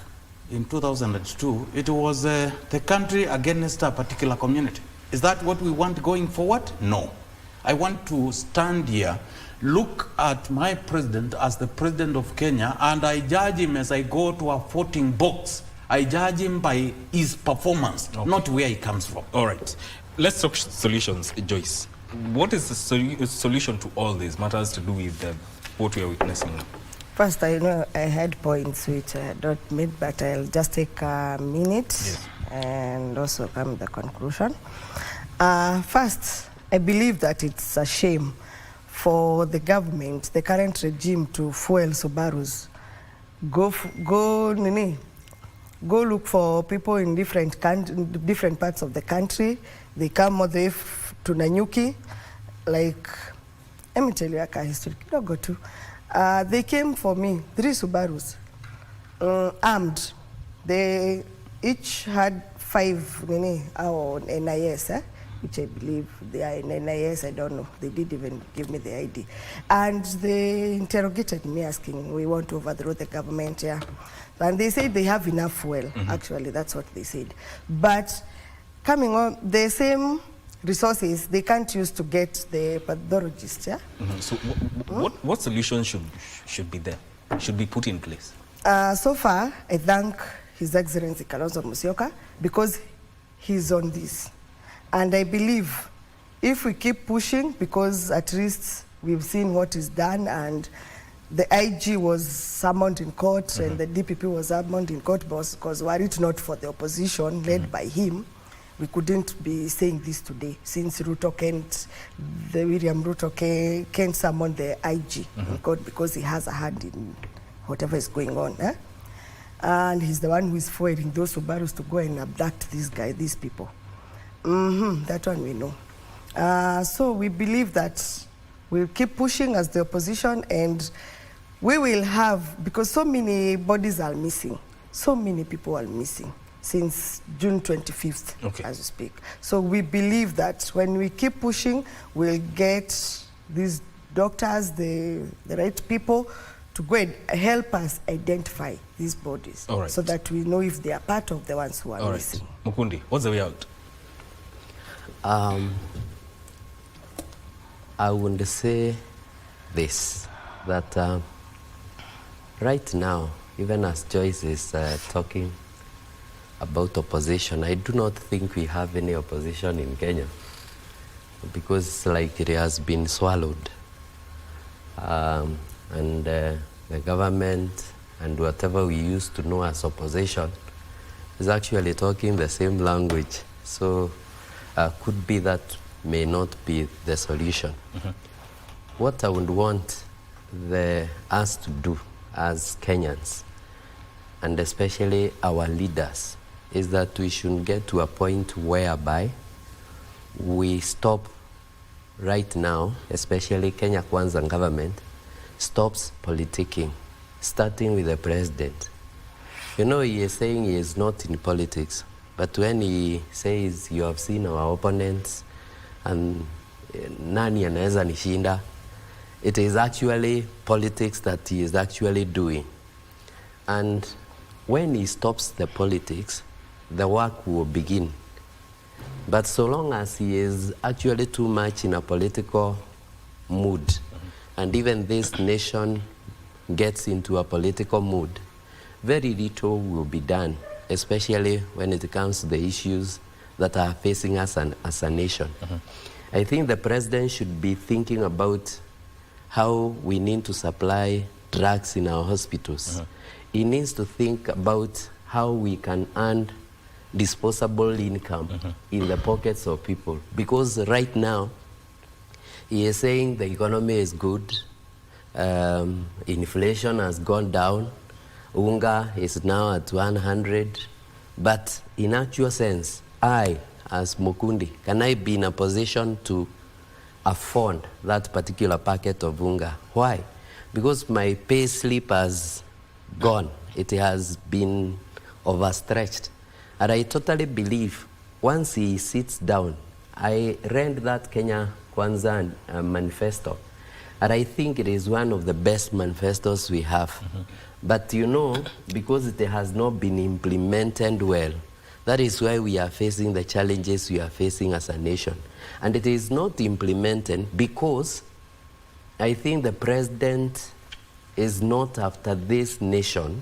in 2002. It was the country against a particular community. Is that what we want going forward? No. I want to stand here, look at my president as the president of Kenya, and I judge him as I go to a voting box. I judge him by his performance, okay, not where he comes from. All right. Let's talk solutions, Joyce. What is the solution to all these matters to do with what we are witnessing now? First, I know I had points which I don't meet, but I'll just take a minute and also come to the conclusion. First, I believe that it's a shame for the government, the current regime, to fuel Subarus. Go look for people in different parts of the country. They come all the way to Nanyuki. Like, let me tell you a history. Go to. They came for me, 3 Subarus, armed. They each had 5 NIS, which I believe they are in NIS, I don't know. They didn't even give me the ID. And they interrogated me asking, we want to overthrow the government, yeah. And they said they have enough fuel, actually, that's what they said. But coming on, the same resources they can't use to get the pathologist, yeah? So what solution should be there, should be put in place? So far, I thank His Excellency Kalonzo Musyoka, because he's on this. And I believe if we keep pushing, because at least we've seen what is done, and the IG was summoned in court and the DPP was summoned in court, because were it not for the opposition led by him, we couldn't be saying this today, since William Ruto can't summon the IG in court because he has a hand in whatever is going on. And he's the one who is forwarding those Subarus to go and abduct these people. That one we know. So we believe that we'll keep pushing as the opposition, and we will have, because so many bodies are missing, so many people are missing since June 25th, as we speak. So we believe that when we keep pushing, we'll get these doctors, the right people, to go and help us identify these bodies, so that we know if they are part of the ones who are missing. Mukundi, what's the way out? I would say this, that right now, even as Joyce is talking about opposition, I do not think we have any opposition in Kenya, because like it has been swallowed. And the government and whatever we used to know as opposition is actually talking the same language. So could be that may not be the solution. What I would want us to do as Kenyans, and especially our leaders, is that we should get to a point whereby we stop right now, especially Kenya Kwanza government, stops politicking, starting with the president. You know, he is saying he is not in politics, but when he says you have seen our opponents and nani anaweza nishinda, it is actually politics that he is actually doing. And when he stops the politics, the work will begin. But so long as he is actually too much in a political mood, and even this nation gets into a political mood, very little will be done, especially when it comes to the issues that are facing us as a nation. I think the president should be thinking about how we need to supply drugs in our hospitals. He needs to think about how we can earn disposable income in the pockets of people. Because right now, he is saying the economy is good, inflation has gone down, unga is now at 100, but in actual sense, I, as Mukundi, can I be in a position to afford that particular packet of unga? Why? Because my pay slip has gone. It has been overstretched. And I totally believe once he sits down, I read that Kenya Kwanza manifesto, and I think it is one of the best manifestos we have. But you know, because it has not been implemented well, that is why we are facing the challenges we are facing as a nation. And it is not implemented because I think the president is not after this nation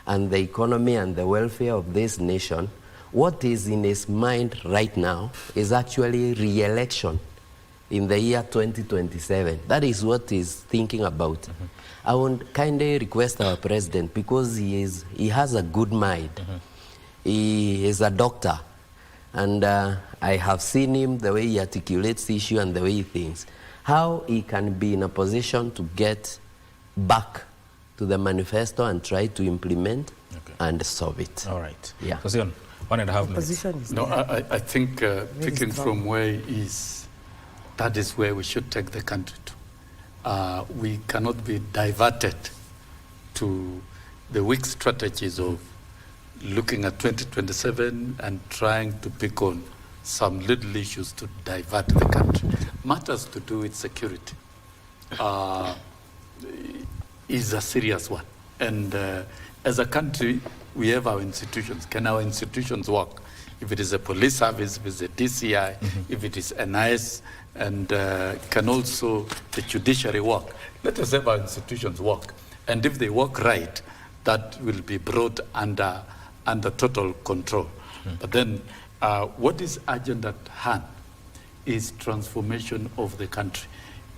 and the economy and the welfare of this nation. What is in his mind right now is actually re-election in the year 2027. That is what he's thinking about. I would kindly request our president, because he has a good mind. He is a doctor, and I have seen him, the way he articulates the issue and the way he thinks, how he can be in a position to get back to the manifesto and try to implement and solve it. All right. Yeah. So, Sion, 1.5 minutes. No, I think picking from where he is, that is where we should take the country to. We cannot be diverted to the weak strategies of looking at 2027 and trying to pick on some little issues to divert the country. Matters to do with security is a serious one. And as a country, we have our institutions. Can our institutions work? If it is a police service, if it's a DCI, if it is NIS, and can also the judiciary work? Let us have our institutions work. And if they work right, that will be brought under under total control. But then what is urgent at hand is transformation of the country.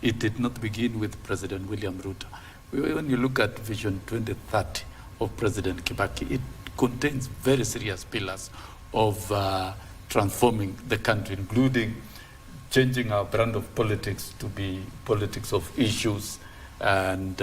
It did not begin with President William Ruto. When you look at Vision 2030 of President Kibaki, it contains very serious pillars of transforming the country, including changing our brand of politics to be politics of issues, and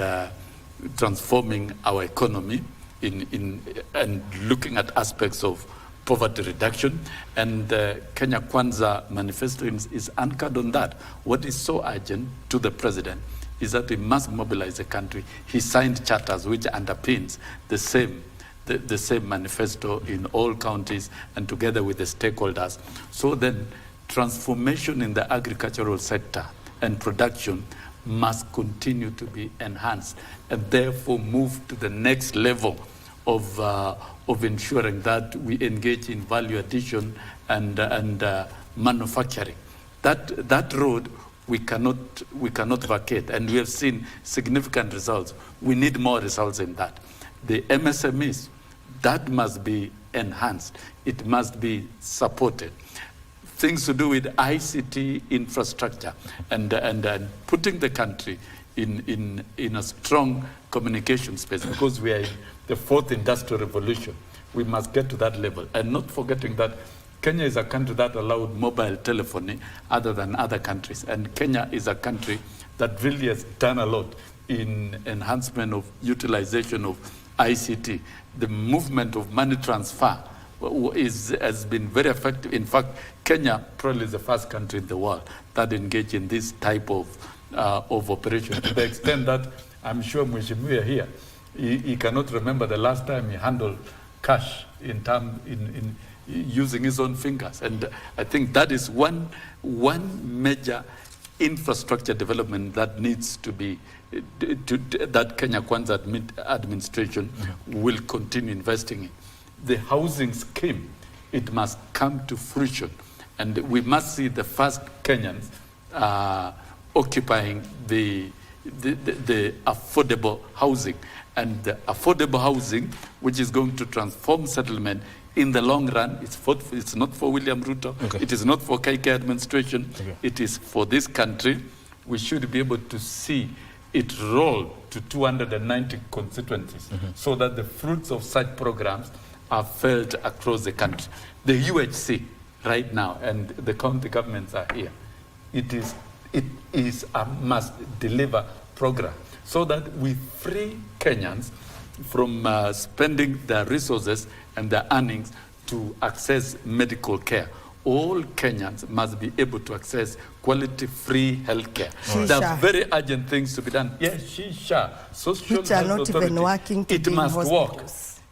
transforming our economy and looking at aspects of poverty reduction. And Kenya Kwanza manifesto is anchored on that. What is so urgent to the president is that we must mobilize the country. He signed charters which underpins the same manifesto in all counties and together with the stakeholders. So then transformation in the agricultural sector and production must continue to be enhanced, and therefore move to the next level of ensuring that we engage in value addition and manufacturing. That road we cannot vacate, and we have seen significant results. We need more results in that. The MSMEs, that must be enhanced. It must be supported. Things to do with ICT infrastructure and putting the country in a strong communication space, because we are in the fourth industrial revolution. We must get to that level, and not forgetting that Kenya is a country that allowed mobile telephony other than other countries, and Kenya is a country that really has done a lot in enhancement of utilization of ICT. The movement of money transfer has been very effective. In fact, Kenya probably is the first country in the world that engaged in this type of operation, to the extent that I'm sure Mheshimiwa here, he cannot remember the last time he handled cash in using his own fingers. And I think that is one major infrastructure development that needs to be, that Kenya Kwanza administration will continue investing in. The housing scheme, it must come to fruition, and we must see the first Kenyans occupying the affordable housing, and the affordable housing, which is going to transform settlement in the long run. It's not for William Ruto. Okay. It is not for KK administration. Okay. It is for this country. We should be able to see it roll to 290 constituencies, so that the fruits of such programs are felt across the country. The UHC right now, and the county governments are here, it is a must deliver program, so that we free Kenyans from spending their resources and their earnings to access medical care. All Kenyans must be able to access quality free health care. There are very urgent things to be done. Yes, social which are not even working to it must work.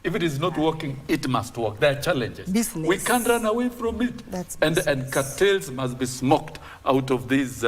If it is not working, it must work. There are challenges. Business. We can't run away from it. And cartels must be smoked out of this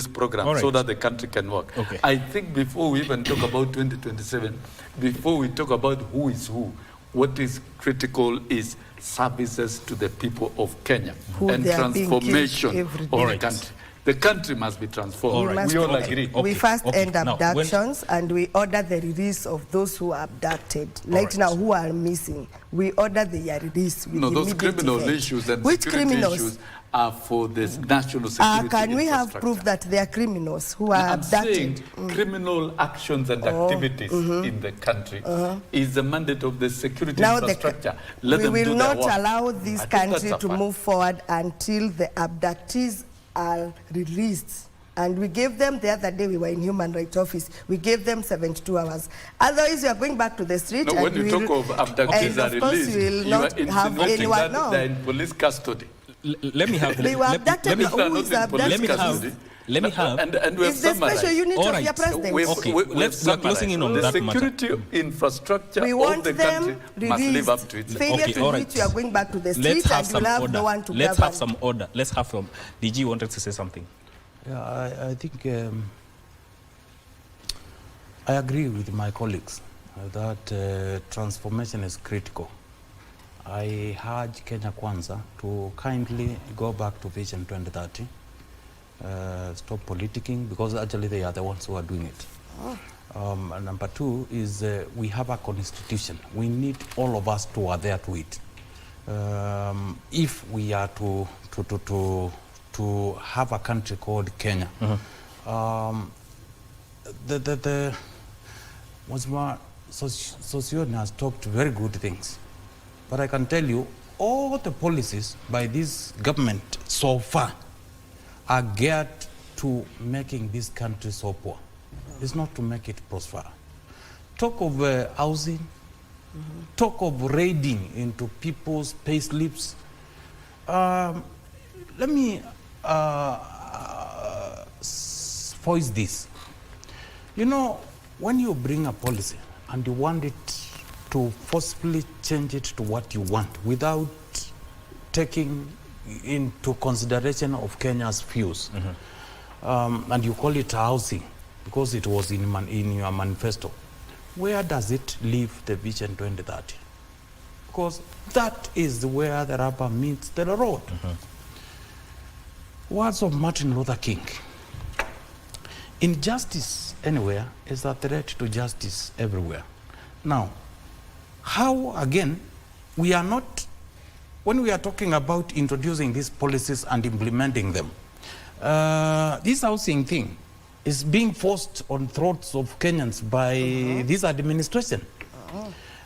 program, so that the country can work. Okay. I think before we even talk about 2027, before we talk about who is who, what is critical is services to the people of Kenya and transformation of the country. The country must be transformed. We all agree. We first end abductions, and we order the release of those who are abducted. Right now, who are missing, we order their release. No, those criminal issues and security issues are for the national security. Can we have proof that they are criminals who are abducted? Criminal actions and activities in the country is the mandate of the security infrastructure. We will not allow this country to move forward until the abductees are released. And we gave them, the other day we were in Human Rights Office, we gave them 72 hours. Otherwise, you are going back to the street. No, when you talk of abductees are released, you are insinuating that they are in police custody. Let me have. They were abducted. Who is abducted? Let me have. And we have it's the special unit of your president. We're closing in on that matter. The security infrastructure of the country must live up to its failure to reach, you are going back to the street, and you'll have no one to govern. Let's have some order. Let's have some. DG wanted to say something. Yeah, I think I agree with my colleagues that transformation is critical. I urge Kenya Kwanza to kindly go back to Vision 2030, stop politicking, because actually they are the ones who are doing it. And number two is we have a constitution. We need all of us to adhere to it. If we are to have a country called Kenya, Sosion has talked very good things, but I can tell you all the policies by this government so far are geared to making this country so poor. It's not to make it prosper. Talk of housing, talk of raiding into people's pay slips. Let me voice this. You know, when you bring a policy and you want it to forcibly change it to what you want without taking into consideration of Kenya's views, and you call it housing because it was in your manifesto, where does it leave the Vision 2030? Because that is where the rubber meets the road. Words of Martin Luther King: injustice anywhere is a threat to justice everywhere. Now, how, again, we are not, when we are talking about introducing these policies and implementing them, this housing thing is being forced on throats of Kenyans by this administration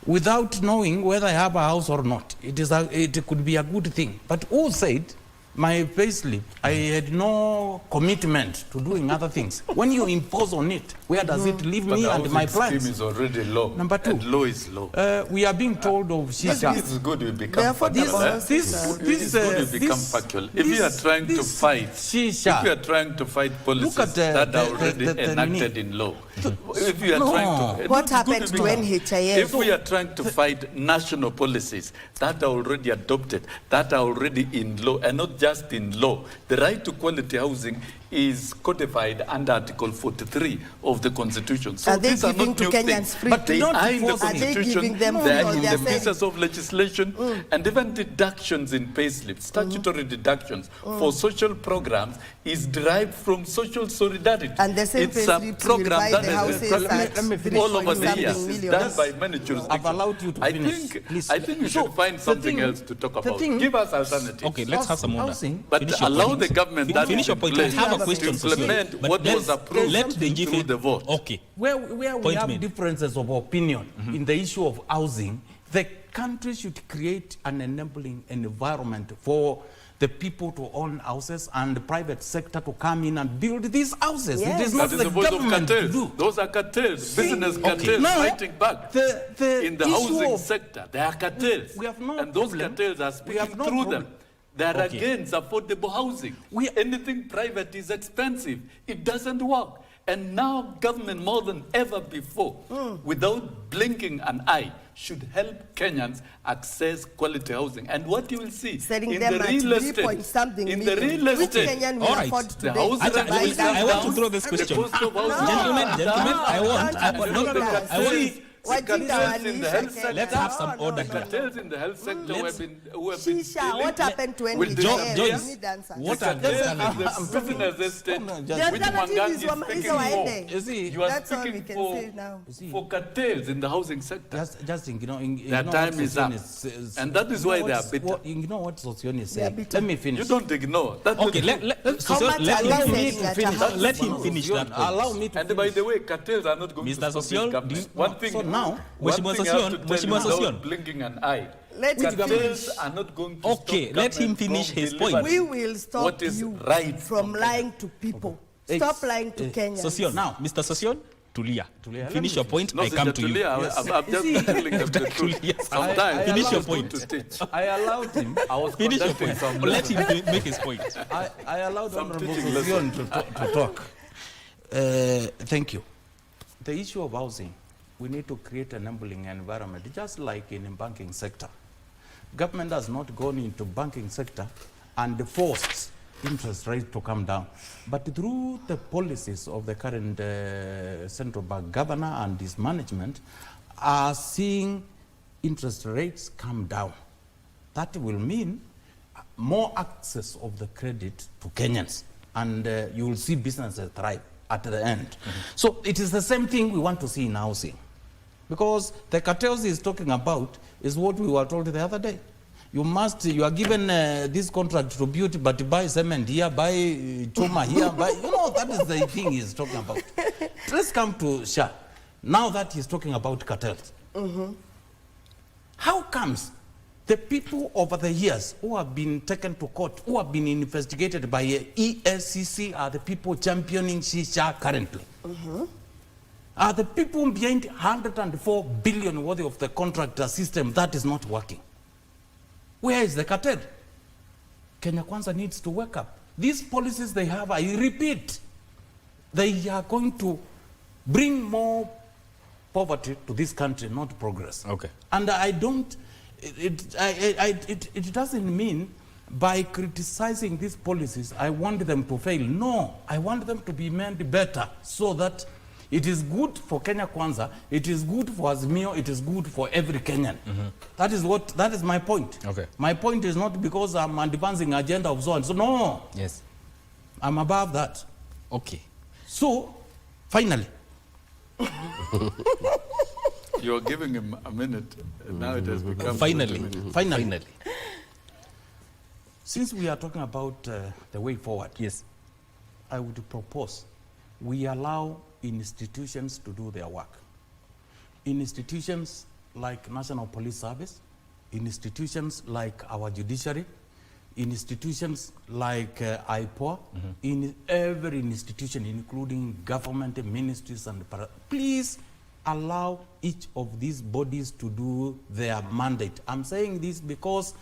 without knowing whether I have a house or not. It could be a good thing. But who said my payslip, I had no commitment to doing other things? When you impose on it, where does it leave me and my plans? Scheme is already low. Number two, and low is low. we are being told of shisha. This is good we become factual. This good we become factual. If you are trying to fight, shisha. If you are trying to fight policies that are already enacted in law, if you are trying to, What happened to NHIS? If we are trying to fight national policies that are already adopted, that are already in law, and not just in law, the right to quality housing is codified under Article 43 of the Constitution. So are they these are giving not to new Kenyans things, free? but they are in the Are they Constitution, giving them they free, are or in they are the saying- pieces of legislation, and even deductions in payslips, statutory deductions for social programs is derived from social solidarity. And the same it's a payslips will program buy that the houses at all over the 3.something years. It's million. done by many jurisdictions. I've allowed you to finish. Please. I think we So, should find the something thing- else to talk the about. thing- Give us alternatives. Okay, let's have some order. Housing. But Finish your allow point. the government that Finish your is point. in I have a place question, to implement Sosion. But what was approved let the through GFA the vote. Okay. Where we Point have made. differences of opinion in the issue of housing, the country should create an enabling environment for the people to own houses and the private sector to come in and build these houses. Yes. It is not That is the the voice of government to cartels. do. Those are cartels, business cartels Now, fighting back. the In the issue housing of- sector, there are cartels. We have no and those problem. cartels are We speaking have no through problem. them. They are Okay. against affordable housing. Anything private is expensive. It doesn't work. And now government more than ever before, without blinking an eye, should help Kenyans access quality housing. And what you will see Selling in them the at real 3.something estate, in the million. real Which estate, Kenyan All will right. afford the today? house I- rent I- is I want to down, throw this the question. cost of housing Gentlemen, is gentlemen, down. I want- And no, the no, I want- cartels- Wajita the cartels in the health walisha sector, Let's have some order the here. cartels in the health sector who have been Shisha, dealing what happened to with NHIS? the- Joyce, We need answers. what the are the cartels in alternatives? the business estate, No, which just- The alternative Mwangangi is is wamaliza speaking for. waende. You see, You are That's all we speaking can for, say now. for cartels in the housing sector. just you know, you Their know time what is up. Sosion And that is you know why they are what's- bitter. You know what Sosion is They are saying? bitter. Let me finish. You don't ignore. That's Okay, the truth. How much let are him they finish. selling at finish. a house? Let him finish that point. Allow me to And finish. by the way, cartels are not going Mr. to stop Sosion, this government. One thing, so now, one Mheshimiwa thing I have Sosion, to tell Mheshimiwa you without Sosion. blinking an eye. Let him Cartels finish. are not going to Okay, stop let him government finish from his point. delivering We will stop what is you right from lying to people. Stop lying to Kenyans. Sosion, Now- Mr. Sosion, Tulia. Let Finish me your point, No, I come Sister to you. Tulia, I'm just See, telling them the truth. Yes. Sometimes Finish your it's good point. to teach. I allowed him. I was Finish your conducting point. some Let lessons. him make his point. I allowed Some Honorable teaching Sosion to talk. Thank you. The issue of housing, we need to create an enabling environment, just like in the banking sector. Government has not gone into banking sector and forced interest rates to come down. But through the policies of the current central bank governor and his management are seeing interest rates come down. That will mean more access of the credit to Kenyans, and you will see businesses thrive. at the end. So it is the same thing we want to see in housing. Because the cartels he's talking about is what we were told the other day. You are given this contract to build, but buy cement here, buy choma here, that is the thing he's talking about. Let's come to Shah. Now that he's talking about cartels. How comes the people over the years who have been taken to court, who have been investigated by ESCC, are the people championing Shisha currently? Are the people behind 104 billion worth of the contractor system that is not working? Where is the cartel? Kenya Kwanza needs to wake up. These policies they have, I repeat, they are going to bring more poverty to this country, not progress. Okay. And I don't, it doesn't mean by criticizing these policies, I want them to fail. No, I want them to be made better so that it is good for Kenya Kwanza, it is good for Azimio, it is good for every Kenyan. That is my point. Okay. My point is not because I'm advancing agenda of so and so. No. Yes. I'm above that. Okay. So, finally. You're giving him a minute, and now it has become... Finally. Since we are talking about the way forward, yes, I would propose we allow institutions to do their work. Institutions like National Police Service, institutions like our judiciary, institutions like IPOA, in every institution, including government, ministries, and please allow each of these bodies to do their mandate. I'm saying this because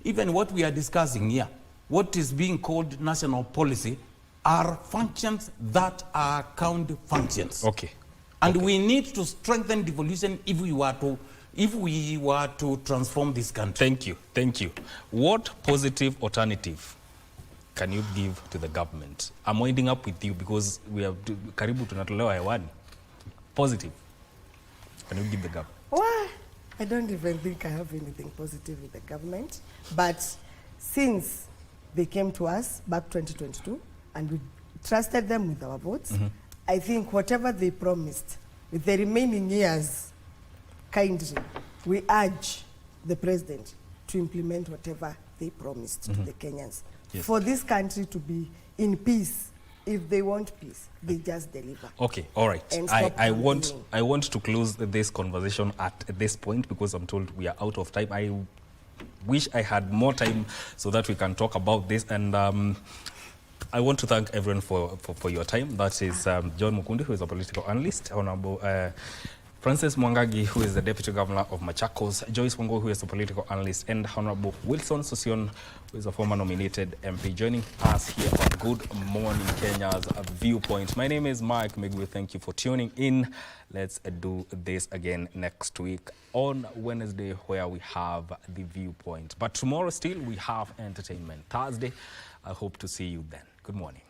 even what we are discussing here, what is being called national policy, are functions that are county functions. Okay. And we need to strengthen devolution if we were to transform this country. Thank you. What positive alternative can you give to the government? I'm winding up with you because we have karibu tunatolewa hewani. Positive. Can you give the government? Well, I don't even think I have anything positive with the government. But since they came to us back 2022 and we trusted them with our votes, I think whatever they promised, with the remaining years, kindly, we urge the president to implement whatever they promised to the Kenyans. Yes. For this country to be in peace, if they want peace, they just deliver. Okay, all right. And stop I want complaining. to close this conversation at this point because I'm told we are out of time. I wish I had more time so that we can talk about this. And I want to thank everyone for your time. That is John Mukundi, who is a political analyst, Honorable Francis Mwangagi, who is the Deputy Governor of Machakos, Joyce Wongo, who is a political analyst, and Honorable Wilson Sosion, who is a former nominated MP, joining us here on Good Morning Kenya's Viewpoint. My name is Mike Migwe. Thank you for tuning in. Let's do this again next week on Wednesday, where we have the Viewpoint. But tomorrow still we have entertainment. Thursday, I hope to see you then. Good morning.